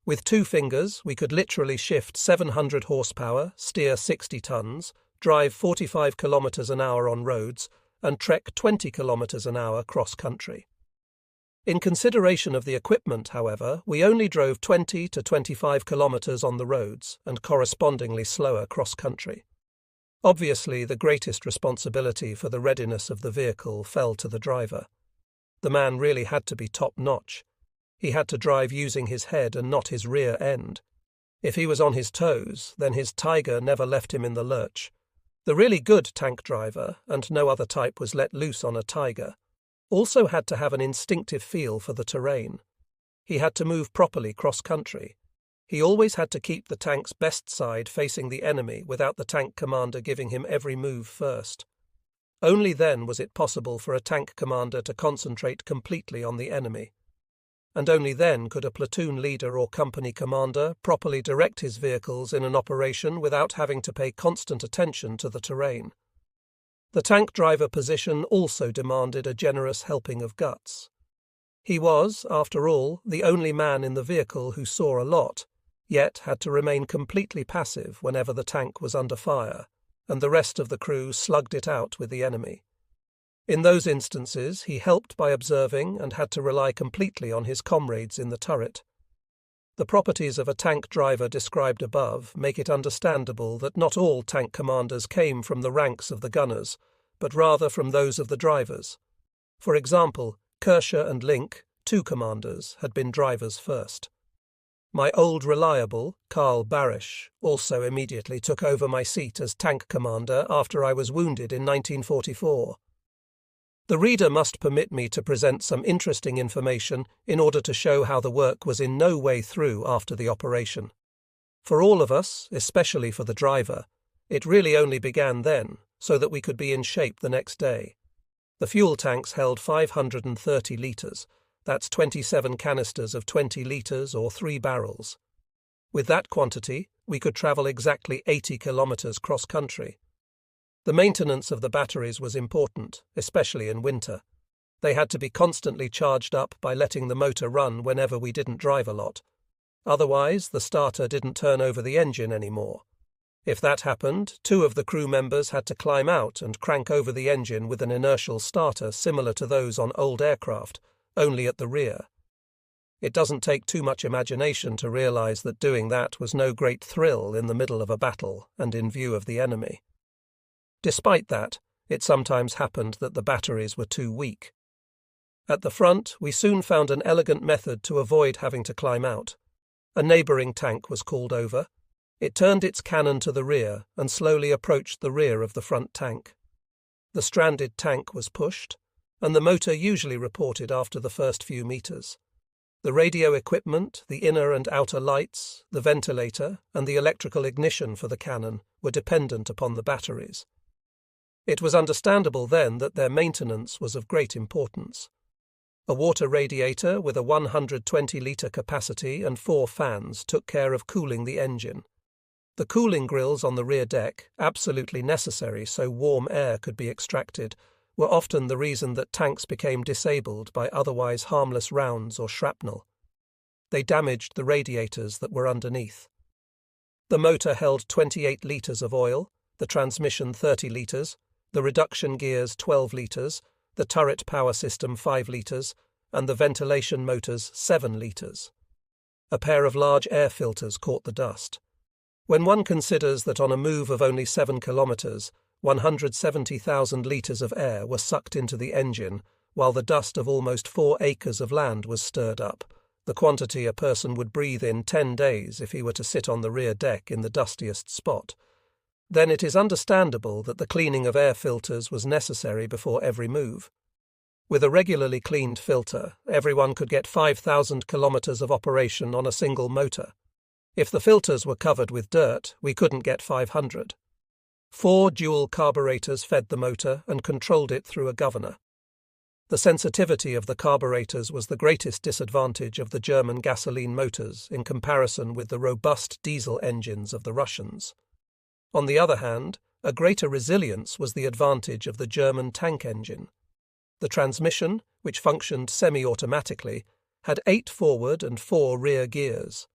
With 2 fingers, we could literally shift 700 horsepower, steer 60 tons, drive 45 kilometers an hour on roads, and trek 20 kilometers an hour cross-country. In consideration of the equipment, however, we only drove 20 to 25 kilometers on the roads and correspondingly slower cross-country. Obviously, the greatest responsibility for the readiness of the vehicle fell to the driver. The man really had to be top-notch. He had to drive using his head and not his rear end. If he was on his toes, then his Tiger never left him in the lurch. The really good tank driver, and no other type was let loose on a Tiger, also had to have an instinctive feel for the terrain. He had to move properly cross-country. He always had to keep the tank's best side facing the enemy without the tank commander giving him every move first. Only then was it possible for a tank commander to concentrate completely on the enemy. And only then could a platoon leader or company commander properly direct his vehicles in an operation without having to pay constant attention to the terrain. The tank driver position also demanded a generous helping of guts. He was, after all, the only man in the vehicle who saw a lot, yet had to remain completely passive whenever the tank was under fire, and the rest of the crew slugged it out with the enemy. In those instances, he helped by observing and had to rely completely on his comrades in the turret. The properties of a tank driver described above make it understandable that not all tank commanders came from the ranks of the gunners, but rather from those of the drivers. For example, Kirscher and Link, 2 commanders, had been drivers first. My old reliable, Karl Barisch, also immediately took over my seat as tank commander after I was wounded in 1944. The reader must permit me to present some interesting information in order to show how the work was in no way through after the operation. For all of us, especially for the driver, it really only began then, so that we could be in shape the next day. The fuel tanks held 530 litres. That's 27 canisters of 20 litres or 3 barrels. With that quantity, we could travel exactly 80 kilometres cross-country. The maintenance of the batteries was important, especially in winter. They had to be constantly charged up by letting the motor run whenever we didn't drive a lot. Otherwise, the starter didn't turn over the engine anymore. If that happened, 2 of the crew members had to climb out and crank over the engine with an inertial starter similar to those on old aircraft, only at the rear. It doesn't take too much imagination to realize that doing that was no great thrill in the middle of a battle and in view of the enemy. Despite that, it sometimes happened that the batteries were too weak. At the front, we soon found an elegant method to avoid having to climb out. A neighbouring tank was called over. It turned its cannon to the rear and slowly approached the rear of the front tank. The stranded tank was pushed, and the motor usually reported after the first few meters. The radio equipment, the inner and outer lights, the ventilator, and the electrical ignition for the cannon were dependent upon the batteries. It was understandable then that their maintenance was of great importance. A water radiator with a 120-litre capacity and 4 fans took care of cooling the engine. The cooling grills on the rear deck, absolutely necessary so warm air could be extracted, were often the reason that tanks became disabled by otherwise harmless rounds or shrapnel. They damaged the radiators that were underneath. The motor held 28 litres of oil, the transmission 30 litres, the reduction gears 12 litres, the turret power system 5 litres, and the ventilation motors 7 litres. A pair of large air filters caught the dust. When one considers that on a move of only 7 kilometres, 170,000 litres of air were sucked into the engine, while the dust of almost 4 acres of land was stirred up, the quantity a person would breathe in 10 days if he were to sit on the rear deck in the dustiest spot, then it is understandable that the cleaning of air filters was necessary before every move. With a regularly cleaned filter, everyone could get 5,000 kilometres of operation on a single motor. If the filters were covered with dirt, we couldn't get 500. 4 dual carburetors fed the motor and controlled it through a governor. The sensitivity of the carburetors was the greatest disadvantage of the German gasoline motors in comparison with the robust diesel engines of the Russians. On the other hand, a greater resilience was the advantage of the German tank engine. The transmission, which functioned semi-automatically, had 8 forward and 4 rear gears.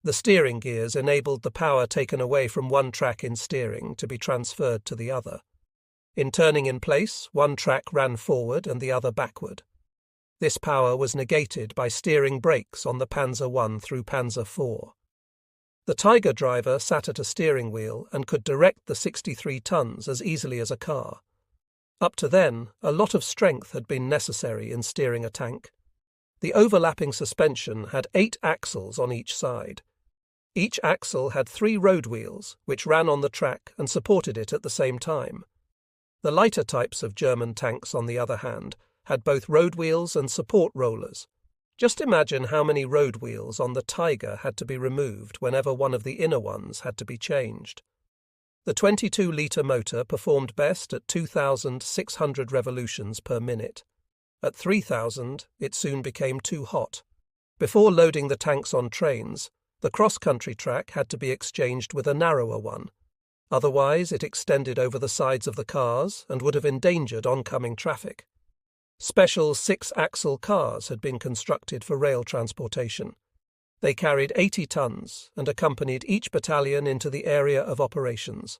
The steering gears enabled the power taken away from one track in steering to be transferred to the other. In turning in place, one track ran forward and the other backward. This power was negated by steering brakes on the Panzer I through Panzer IV. The Tiger driver sat at a steering wheel and could direct the 63 tons as easily as a car. Up to then, a lot of strength had been necessary in steering a tank. The overlapping suspension had 8 axles on each side. Each axle had 3 road wheels, which ran on the track and supported it at the same time. The lighter types of German tanks, on the other hand, had both road wheels and support rollers. Just imagine how many road wheels on the Tiger had to be removed whenever one of the inner ones had to be changed. The 22-litre motor performed best at 2,600 revolutions per minute. At 3,000, it soon became too hot. Before loading the tanks on trains, the cross-country track had to be exchanged with a narrower one. Otherwise, it extended over the sides of the cars and would have endangered oncoming traffic. Special 6-axle cars had been constructed for rail transportation. They carried 80 tons and accompanied each battalion into the area of operations.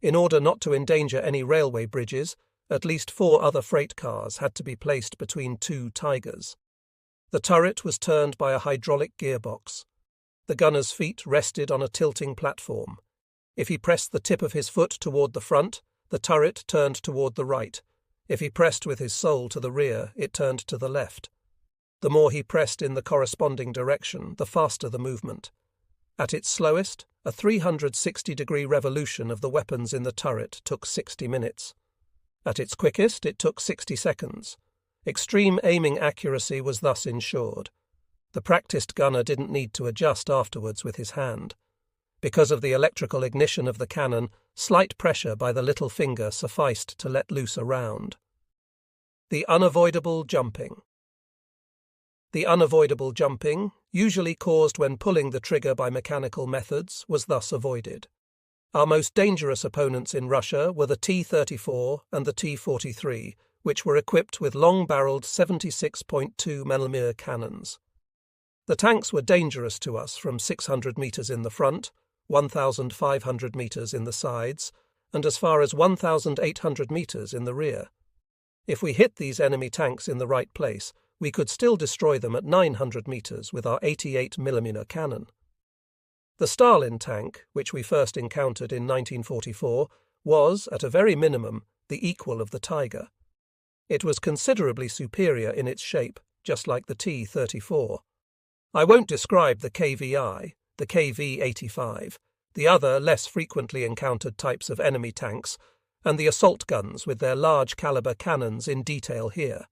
In order not to endanger any railway bridges, at least 4 other freight cars had to be placed between 2 Tigers. The turret was turned by a hydraulic gearbox. The gunner's feet rested on a tilting platform. If he pressed the tip of his foot toward the front, the turret turned toward the right. If he pressed with his sole to the rear, it turned to the left. The more he pressed in the corresponding direction, the faster the movement. At its slowest, a 360-degree revolution of the weapons in the turret took 60 minutes. At its quickest, it took 60 seconds. Extreme aiming accuracy was thus ensured. The practiced gunner didn't need to adjust afterwards with his hand. Because of the electrical ignition of the cannon, slight pressure by the little finger sufficed to let loose a round. The unavoidable jumping. The unavoidable jumping, usually caused when pulling the trigger by mechanical methods, was thus avoided. Our most dangerous opponents in Russia were the T-34 and the T-43, which were equipped with long-barreled 76.2mm cannons. The tanks were dangerous to us from 600 metres in the front, 1,500 metres in the sides, and as far as 1,800 metres in the rear. If we hit these enemy tanks in the right place, we could still destroy them at 900 metres with our 88mm cannon. The Stalin tank, which we first encountered in 1944, was, at a very minimum, the equal of the Tiger. It was considerably superior in its shape, just like the T-34. I won't describe the KVI, the KV-85, the other less frequently encountered types of enemy tanks, and the assault guns with their large-caliber cannons in detail here.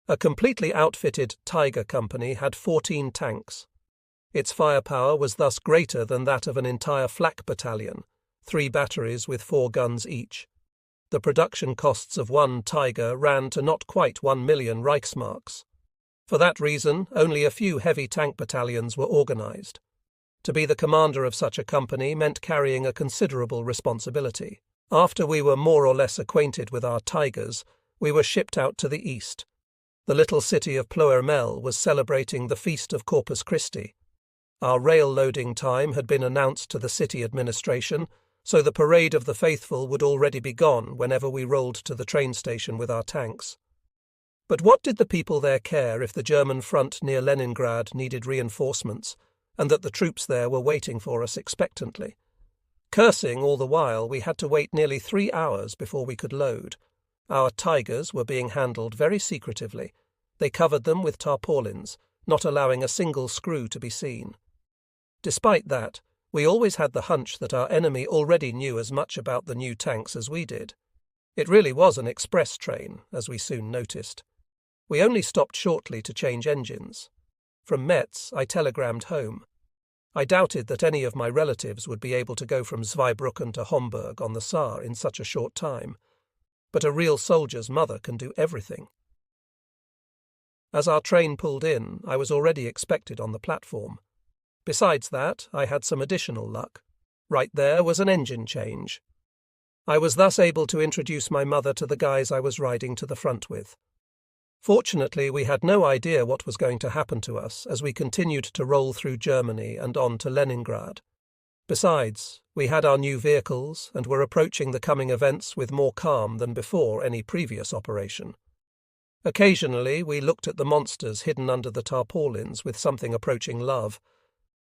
A completely outfitted Tiger company had 14 tanks. Its firepower was thus greater than that of an entire flak battalion, 3 batteries with 4 guns each. The production costs of one Tiger ran to not quite 1 million Reichsmarks. For that reason, only a few heavy tank battalions were organized. To be the commander of such a company meant carrying a considerable responsibility. After we were more or less acquainted with our Tigers, we were shipped out to the east. The little city of Ploermel was celebrating the Feast of Corpus Christi. Our rail loading time had been announced to the city administration, so the parade of the faithful would already be gone whenever we rolled to the train station with our tanks. But what did the people there care if the German front near Leningrad needed reinforcements, and that the troops there were waiting for us expectantly? Cursing all the while, we had to wait nearly 3 hours before we could load. Our Tigers were being handled very secretively. They covered them with tarpaulins, not allowing a single screw to be seen. Despite that, we always had the hunch that our enemy already knew as much about the new tanks as we did. It really was an express train, as we soon noticed. We only stopped shortly to change engines. From Metz, I telegrammed home. I doubted that any of my relatives would be able to go from Zweibrücken to Homburg on the Saar in such a short time. But a real soldier's mother can do everything. As our train pulled in, I was already expected on the platform. Besides that, I had some additional luck. Right there was an engine change. I was thus able to introduce my mother to the guys I was riding to the front with. Fortunately, we had no idea what was going to happen to us as we continued to roll through Germany and on to Leningrad. Besides, we had our new vehicles and were approaching the coming events with more calm than before any previous operation. Occasionally, we looked at the monsters hidden under the tarpaulins with something approaching love.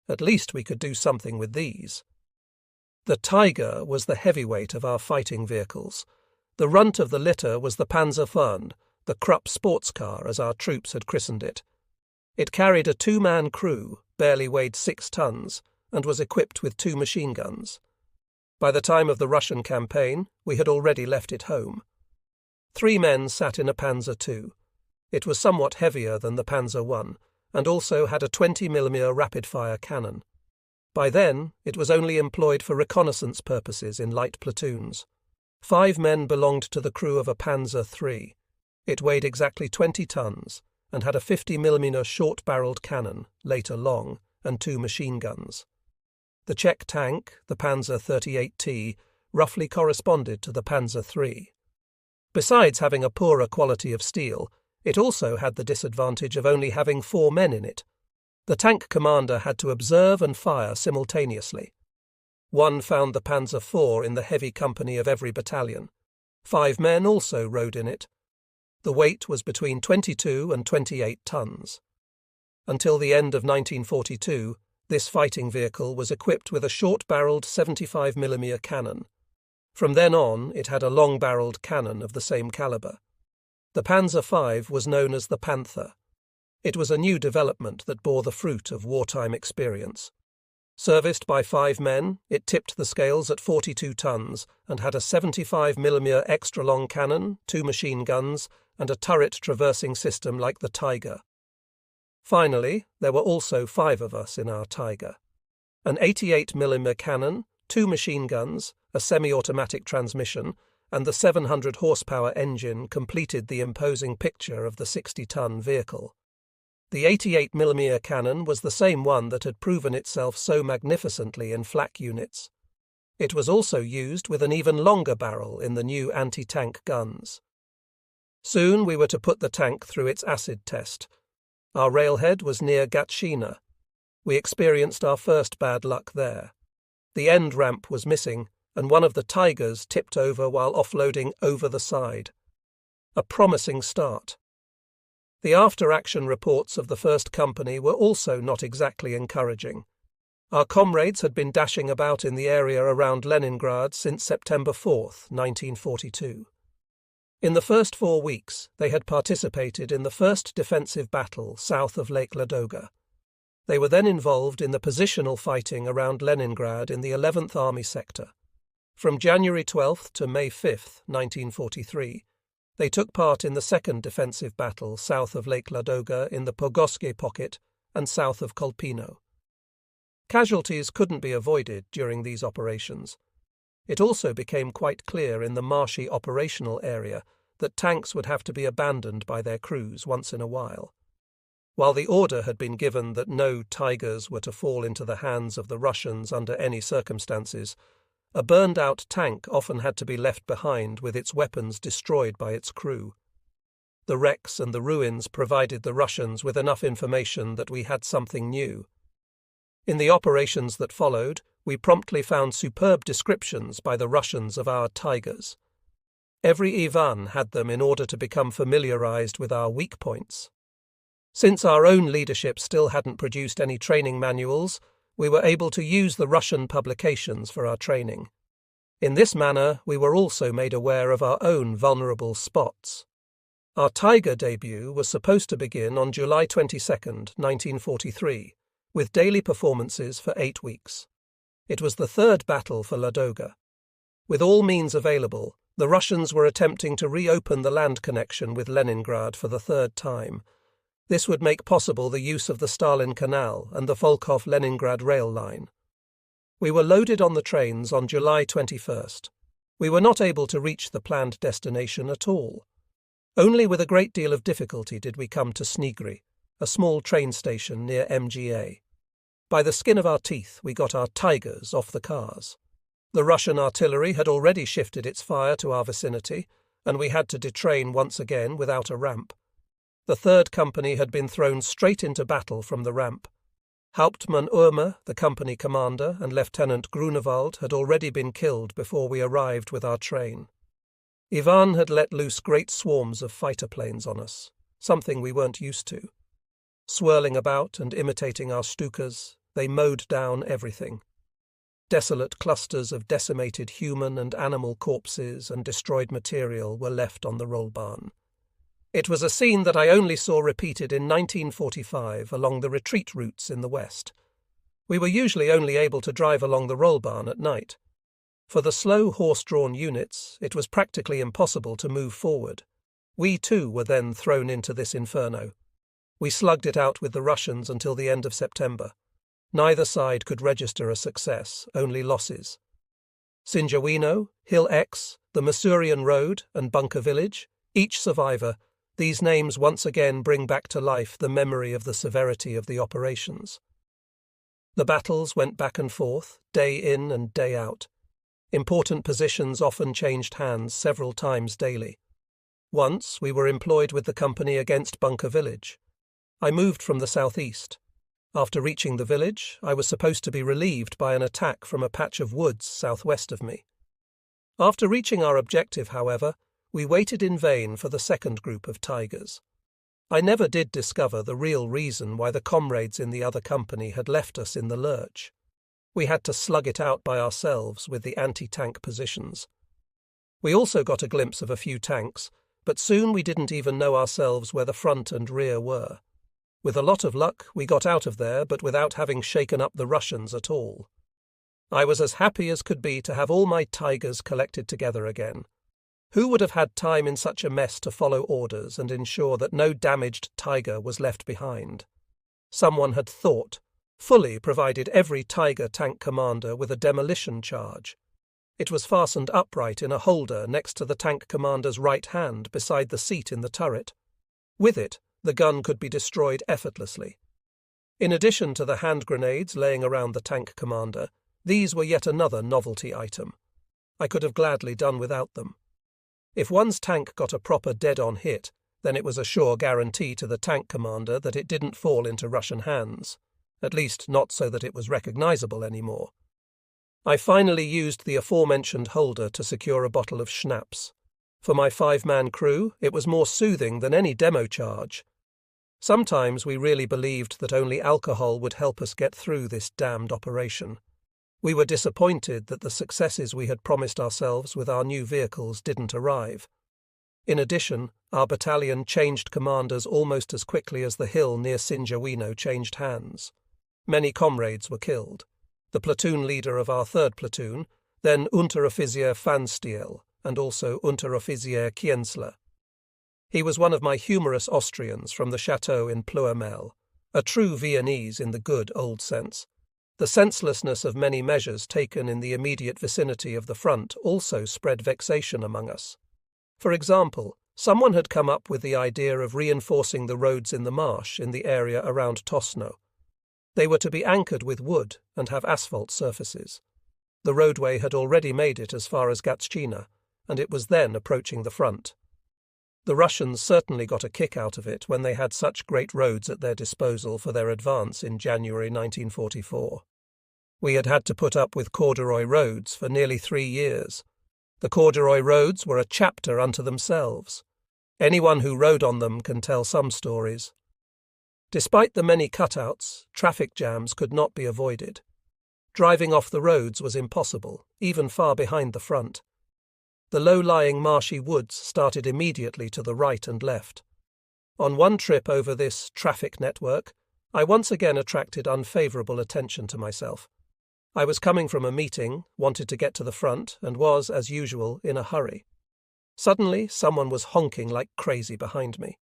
At least we could do something with these. The Tiger was the heavyweight of our fighting vehicles. The runt of the litter was the Panzer I, the Krupp sports car, as our troops had christened it. It carried a 2-man crew, barely weighed 6 tons, and was equipped with 2 machine guns. By the time of the Russian campaign, we had already left it home. 3 men sat in a Panzer II. It was somewhat heavier than the Panzer I, and also had a 20mm rapid-fire cannon. By then, it was only employed for reconnaissance purposes in light platoons. 5 men belonged to the crew of a Panzer III. It weighed exactly 20 tons, and had a 50mm short-barreled cannon, later long, and 2 machine guns. The Czech tank, the Panzer 38T, roughly corresponded to the Panzer III. Besides having a poorer quality of steel, it also had the disadvantage of only having 4 men in it. The tank commander had to observe and fire simultaneously. One found the Panzer IV in the heavy company of every battalion. 5 men also rode in it. The weight was between 22 and 28 tons. Until the end of 1942, this fighting vehicle was equipped with a short-barreled 75mm cannon. From then on, it had a long-barreled cannon of the same caliber. The Panzer V was known as the Panther. It was a new development that bore the fruit of wartime experience. Serviced by 5 men, it tipped the scales at 42 tons and had a 75mm extra-long cannon, 2 machine guns, and a turret-traversing system like the Tiger. Finally, there were also 5 of us in our Tiger. An 88mm cannon, 2 machine guns, a semi-automatic transmission, and the 700-horsepower engine completed the imposing picture of the 60-ton vehicle. The 88mm cannon was the same one that had proven itself so magnificently in flak units. It was also used with an even longer barrel in the new anti-tank guns. Soon we were to put the tank through its acid test. Our railhead was near Gatchina. We experienced our first bad luck there. The end ramp was missing, and one of the Tigers tipped over while offloading over the side. A promising start. The after-action reports of the first company were also not exactly encouraging. Our comrades had been dashing about in the area around Leningrad since September 4th, 1942. In the first 4 weeks, they had participated in the first defensive battle south of Lake Ladoga. They were then involved in the positional fighting around Leningrad in the 11th Army sector. From January 12th to May 5th, 1943, they took part in the second defensive battle south of Lake Ladoga in the Pogorsky Pocket and south of Kolpino. Casualties couldn't be avoided during these operations. It also became quite clear in the marshy operational area that tanks would have to be abandoned by their crews once in a while. While the order had been given that no Tigers were to fall into the hands of the Russians under any circumstances, a burned-out tank often had to be left behind with its weapons destroyed by its crew. The wrecks and the ruins provided the Russians with enough information that we had something new. In the operations that followed, we promptly found superb descriptions by the Russians of our Tigers. Every Ivan had them in order to become familiarized with our weak points. Since our own leadership still hadn't produced any training manuals, we were able to use the Russian publications for our training. In this manner, we were also made aware of our own vulnerable spots. Our Tiger debut was supposed to begin on July 22nd, 1943, with daily performances for 8 weeks. It was the third battle for Ladoga. With all means available, the Russians were attempting to reopen the land connection with Leningrad for the third time. This would make possible the use of the Stalin Canal and the Volkhov-Leningrad rail line. We were loaded on the trains on July 21st. We were not able to reach the planned destination at all. Only with a great deal of difficulty did we come to Snigry, a small train station near MGA. By the skin of our teeth, we got our Tigers off the cars. The Russian artillery had already shifted its fire to our vicinity, and we had to detrain once again without a ramp. The third company had been thrown straight into battle from the ramp. Hauptmann Urmer, the company commander, and Lieutenant Grunewald had already been killed before we arrived with our train. Ivan had let loose great swarms of fighter planes on us, something we weren't used to. Swirling about and imitating our Stukas, they mowed down everything. Desolate clusters of decimated human and animal corpses and destroyed material were left on the rollbahn. It was a scene that I only saw repeated in 1945 along the retreat routes in the west. We were usually only able to drive along the rollbahn at night. For the slow horse-drawn units, it was practically impossible to move forward. We too were then thrown into this inferno. We slugged it out with the Russians until the end of September. Neither side could register a success, only losses. Sinjawino, Hill X, the Masurian Road, and Bunker Village, each survivor, these names once again bring back to life the memory of the severity of the operations. The battles went back and forth, day in and day out. Important positions often changed hands several times daily. Once we were employed with the company against Bunker Village. I moved from the southeast. After reaching the village, I was supposed to be relieved by an attack from a patch of woods southwest of me. After reaching our objective, however, we waited in vain for the second group of Tigers. I never did discover the real reason why the comrades in the other company had left us in the lurch. We had to slug it out by ourselves with the anti-tank positions. We also got a glimpse of a few tanks, but soon we didn't even know ourselves where the front and rear were. With a lot of luck, we got out of there, but without having shaken up the Russians at all. I was as happy as could be to have all my tigers collected together again. Who would have had time in such a mess to follow orders and ensure that no damaged tiger was left behind? Someone had thought, fully provided every tiger tank commander with a demolition charge. It was fastened upright in a holder next to the tank commander's right hand beside the seat in the turret. With it, the gun could be destroyed effortlessly. In addition to the hand grenades laying around the tank commander, these were yet another novelty item. I could have gladly done without them. If one's tank got a proper dead-on hit, then it was a sure guarantee to the tank commander that it didn't fall into Russian hands, at least not so that it was recognizable anymore. I finally used the aforementioned holder to secure a bottle of schnapps. For my 5-man crew, it was more soothing than any demo charge. Sometimes we really believed that only alcohol would help us get through this damned operation. We were disappointed that the successes we had promised ourselves with our new vehicles didn't arrive. In addition, our battalion changed commanders almost as quickly as the hill near Sinjawino changed hands. Many comrades were killed. The platoon leader of our 3rd platoon, then Unteroffizier Pfanstiel, and also Unteroffizier Kienzler. He was one of my humorous Austrians from the chateau in Pluimel, a true Viennese in the good old sense. The senselessness of many measures taken in the immediate vicinity of the front also spread vexation among us. For example, someone had come up with the idea of reinforcing the roads in the marsh in the area around Tosno. They were to be anchored with wood and have asphalt surfaces. The roadway had already made it as far as Gatchina, and it was then approaching the front. The Russians certainly got a kick out of it when they had such great roads at their disposal for their advance in January 1944. We had had to put up with corduroy roads for nearly 3 years. The corduroy roads were a chapter unto themselves. Anyone who rode on them can tell some stories. Despite the many cutouts, traffic jams could not be avoided. Driving off the roads was impossible, even far behind the front. The low-lying marshy woods started immediately to the right and left. On one trip over this traffic network, I once again attracted unfavourable attention to myself. I was coming from a meeting, wanted to get to the front, and was, as usual, in a hurry. Suddenly, someone was honking like crazy behind me.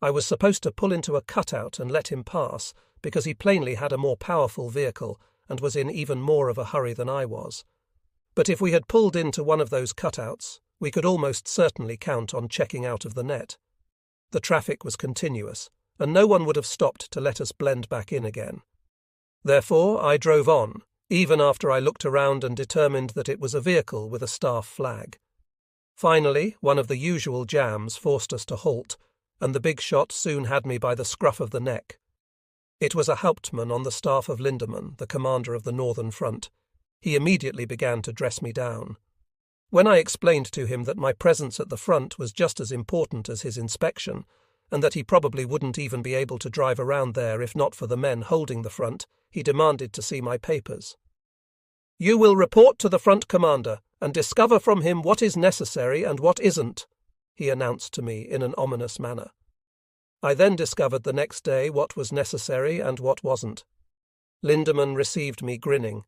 I was supposed to pull into a cutout and let him pass, because he plainly had a more powerful vehicle and was in even more of a hurry than I was. But if we had pulled into one of those cutouts, we could almost certainly count on checking out of the net. The traffic was continuous, and no one would have stopped to let us blend back in again. Therefore, I drove on, even after I looked around and determined that it was a vehicle with a staff flag. Finally, one of the usual jams forced us to halt, and the big shot soon had me by the scruff of the neck. It was a Hauptmann on the staff of Lindemann, the commander of the Northern Front. He immediately began to dress me down. When I explained to him that my presence at the front was just as important as his inspection, and that he probably wouldn't even be able to drive around there if not for the men holding the front, he demanded to see my papers. "You will report to the front commander and discover from him what is necessary and what isn't," he announced to me in an ominous manner. I then discovered the next day what was necessary and what wasn't. Lindemann received me grinning.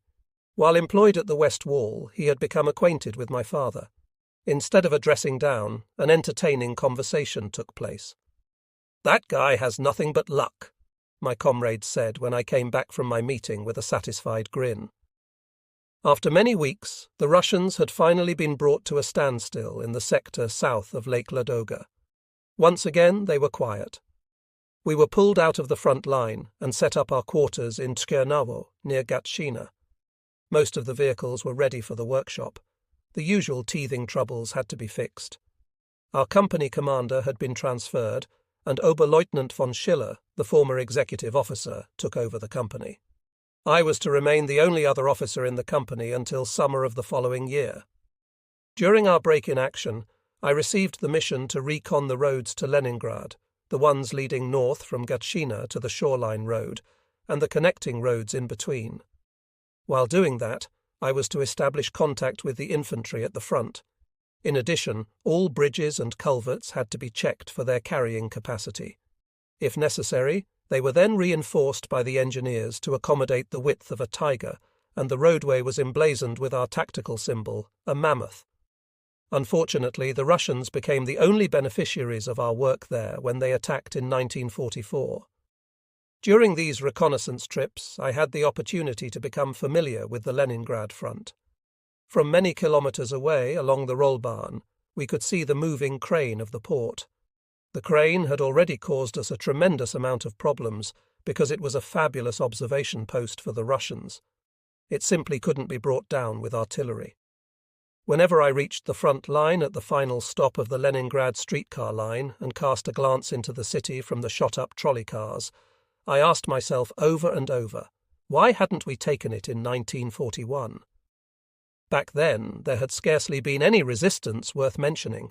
While employed at the West Wall, he had become acquainted with my father. Instead of a dressing down, an entertaining conversation took place. "That guy has nothing but luck," my comrade said when I came back from my meeting with a satisfied grin. After many weeks, the Russians had finally been brought to a standstill in the sector south of Lake Ladoga. Once again, they were quiet. We were pulled out of the front line and set up our quarters in Tchernavo, near Gatchina. Most of the vehicles were ready for the workshop. The usual teething troubles had to be fixed. Our company commander had been transferred, and Oberleutnant von Schiller, the former executive officer, took over the company. I was to remain the only other officer in the company until summer of the following year. During our break in action, I received the mission to recon the roads to Leningrad, the ones leading north from Gatchina to the shoreline road, and the connecting roads in between. While doing that, I was to establish contact with the infantry at the front. In addition, all bridges and culverts had to be checked for their carrying capacity. If necessary, They were then reinforced by the engineers to accommodate the width of a tiger, and the roadway was emblazoned with our tactical symbol, a mammoth. Unfortunately, the Russians became the only beneficiaries of our work there when they attacked in 1944. During these reconnaissance trips, I had the opportunity to become familiar with the Leningrad front. From many kilometers away along the Rollbahn, we could see the moving crane of the port. The crane had already caused us a tremendous amount of problems because it was a fabulous observation post for the Russians. It simply couldn't be brought down with artillery. Whenever I reached the front line at the final stop of the Leningrad streetcar line and cast a glance into the city from the shot-up trolley cars, I asked myself over and over, why hadn't we taken it in 1941? Back then, there had scarcely been any resistance worth mentioning.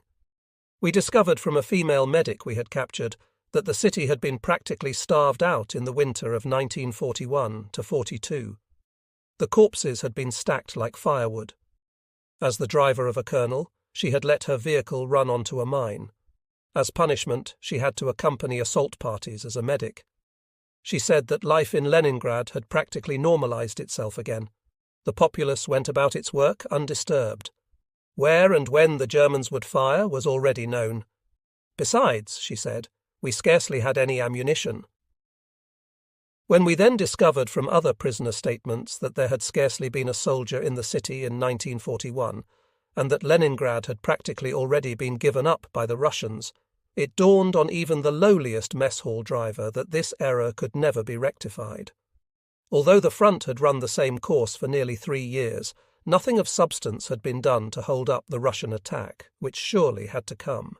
We discovered from a female medic we had captured that the city had been practically starved out in the winter of 1941 to 42. The corpses had been stacked like firewood. As the driver of a colonel, she had let her vehicle run onto a mine. As punishment, she had to accompany assault parties as a medic. She said that life in Leningrad had practically normalized itself again. The populace went about its work undisturbed. Where and when the Germans would fire was already known. Besides, she said, we scarcely had any ammunition. When we then discovered from other prisoner statements that there had scarcely been a soldier in the city in 1941, and that Leningrad had practically already been given up by the Russians, it dawned on even the lowliest mess hall driver that this error could never be rectified. Although the front had run the same course for nearly 3 years, nothing of substance had been done to hold up the Russian attack, which surely had to come.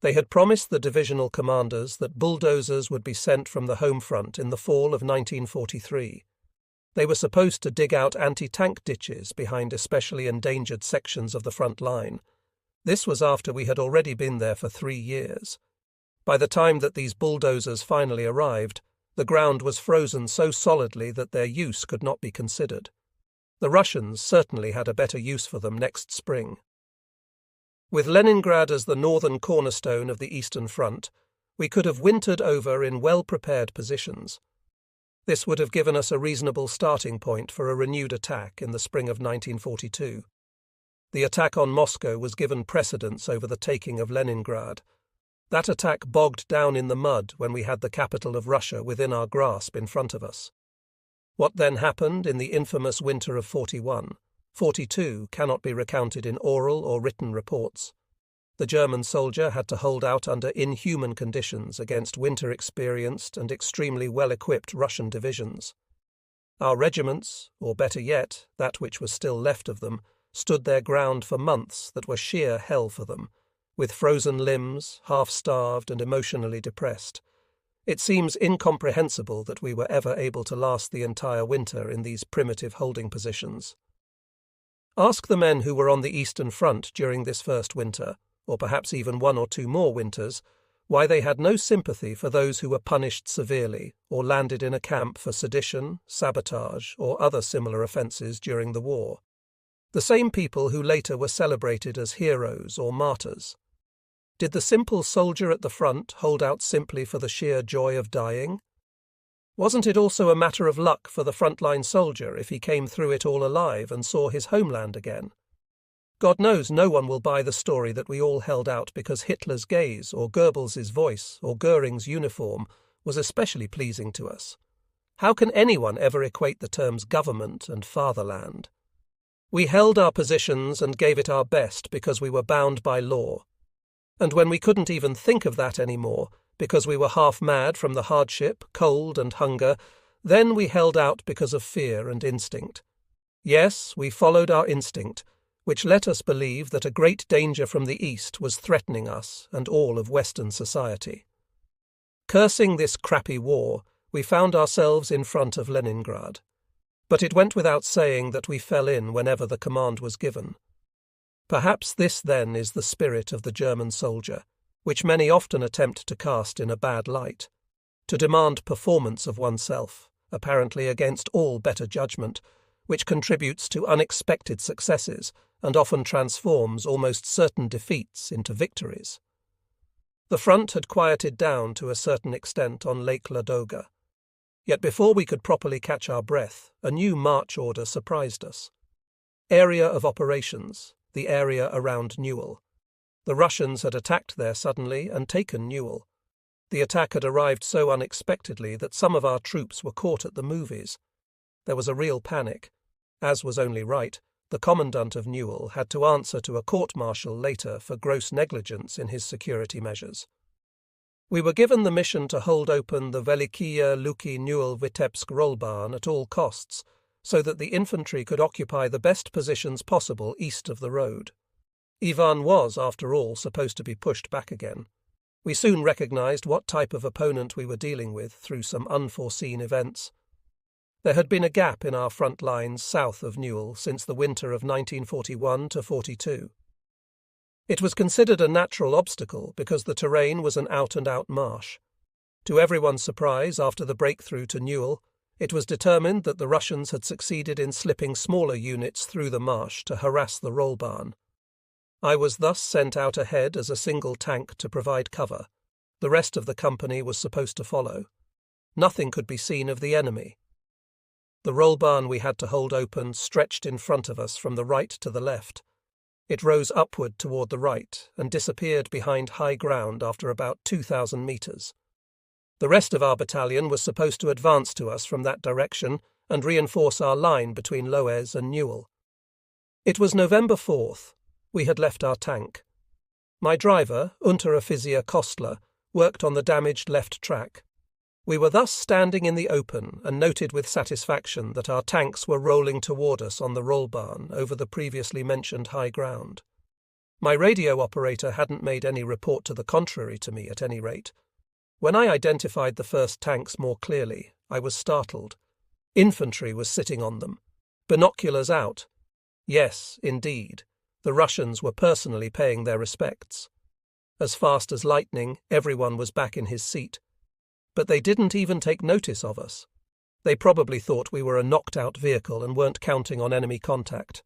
They had promised the divisional commanders that bulldozers would be sent from the home front in the fall of 1943. They were supposed to dig out anti-tank ditches behind especially endangered sections of the front line. This was after we had already been there for 3 years. By the time that these bulldozers finally arrived, the ground was frozen so solidly that their use could not be considered. The Russians certainly had a better use for them next spring. With Leningrad as the northern cornerstone of the Eastern Front, we could have wintered over in well-prepared positions. This would have given us a reasonable starting point for a renewed attack in the spring of 1942. The attack on Moscow was given precedence over the taking of Leningrad. That attack bogged down in the mud when we had the capital of Russia within our grasp in front of us. What then happened in the infamous winter of 41, 42 cannot be recounted in oral or written reports. The German soldier had to hold out under inhuman conditions against winter-experienced and extremely well-equipped Russian divisions. Our regiments, or better yet, that which was still left of them, stood their ground for months that were sheer hell for them, with frozen limbs, half-starved and emotionally depressed. It seems incomprehensible that we were ever able to last the entire winter in these primitive holding positions. Ask the men who were on the Eastern Front during this first winter, or perhaps even 1 or 2 more winters, why they had no sympathy for those who were punished severely or landed in a camp for sedition, sabotage, or other similar offences during the war. The same people who later were celebrated as heroes or martyrs. Did the simple soldier at the front hold out simply for the sheer joy of dying? Wasn't it also a matter of luck for the frontline soldier if he came through it all alive and saw his homeland again? God knows no one will buy the story that we all held out because Hitler's gaze or Goebbels' voice or Goering's uniform was especially pleasing to us. How can anyone ever equate the terms government and fatherland? We held our positions and gave it our best because we were bound by law. And when we couldn't even think of that anymore, because we were half mad from the hardship, cold and hunger, then we held out because of fear and instinct. Yes, we followed our instinct, which let us believe that a great danger from the east was threatening us and all of Western society. Cursing this crappy war, we found ourselves in front of Leningrad. But it went without saying that we fell in whenever the command was given. Perhaps this then is the spirit of the German soldier, which many often attempt to cast in a bad light, to demand performance of oneself, apparently against all better judgment, which contributes to unexpected successes and often transforms almost certain defeats into victories. The front had quieted down to a certain extent on Lake Ladoga. Yet before we could properly catch our breath, a new march order surprised us. Area of operations, the area around Newell. The Russians had attacked there suddenly and taken Newell. The attack had arrived so unexpectedly that some of our troops were caught at the movies. There was a real panic. As was only right, the commandant of Newell had to answer to a court-martial later for gross negligence in his security measures. We were given the mission to hold open the Velikiya Luki Newell Vitebsk rollbarn at all costs, so that the infantry could occupy the best positions possible east of the road. Ivan was, after all, supposed to be pushed back again. We soon recognized what type of opponent we were dealing with through some unforeseen events. There had been a gap in our front lines south of Newell since the winter of 1941 to 42. It was considered a natural obstacle because the terrain was an out-and-out marsh. To everyone's surprise, after the breakthrough to Newell, it was determined that the Russians had succeeded in slipping smaller units through the marsh to harass the rollbarn. I was thus sent out ahead as a single tank to provide cover. The rest of the company was supposed to follow. Nothing could be seen of the enemy. The rollbarn we had to hold open stretched in front of us from the right to the left. It rose upward toward the right and disappeared behind high ground after about 2,000 metres. The rest of our battalion was supposed to advance to us from that direction and reinforce our line between Loez and Newell. It was November 4th. We had left our tank. My driver, Unteroffizier Kostler, worked on the damaged left track. We were thus standing in the open and noted with satisfaction that our tanks were rolling toward us on the rollbarn over the previously mentioned high ground. My radio operator hadn't made any report to the contrary to me at any rate. When I identified the first tanks more clearly, I was startled. Infantry was sitting on them. Binoculars out. Yes, indeed, the Russians were personally paying their respects. As fast as lightning, everyone was back in his seat. But they didn't even take notice of us. They probably thought we were a knocked-out vehicle and weren't counting on enemy contact.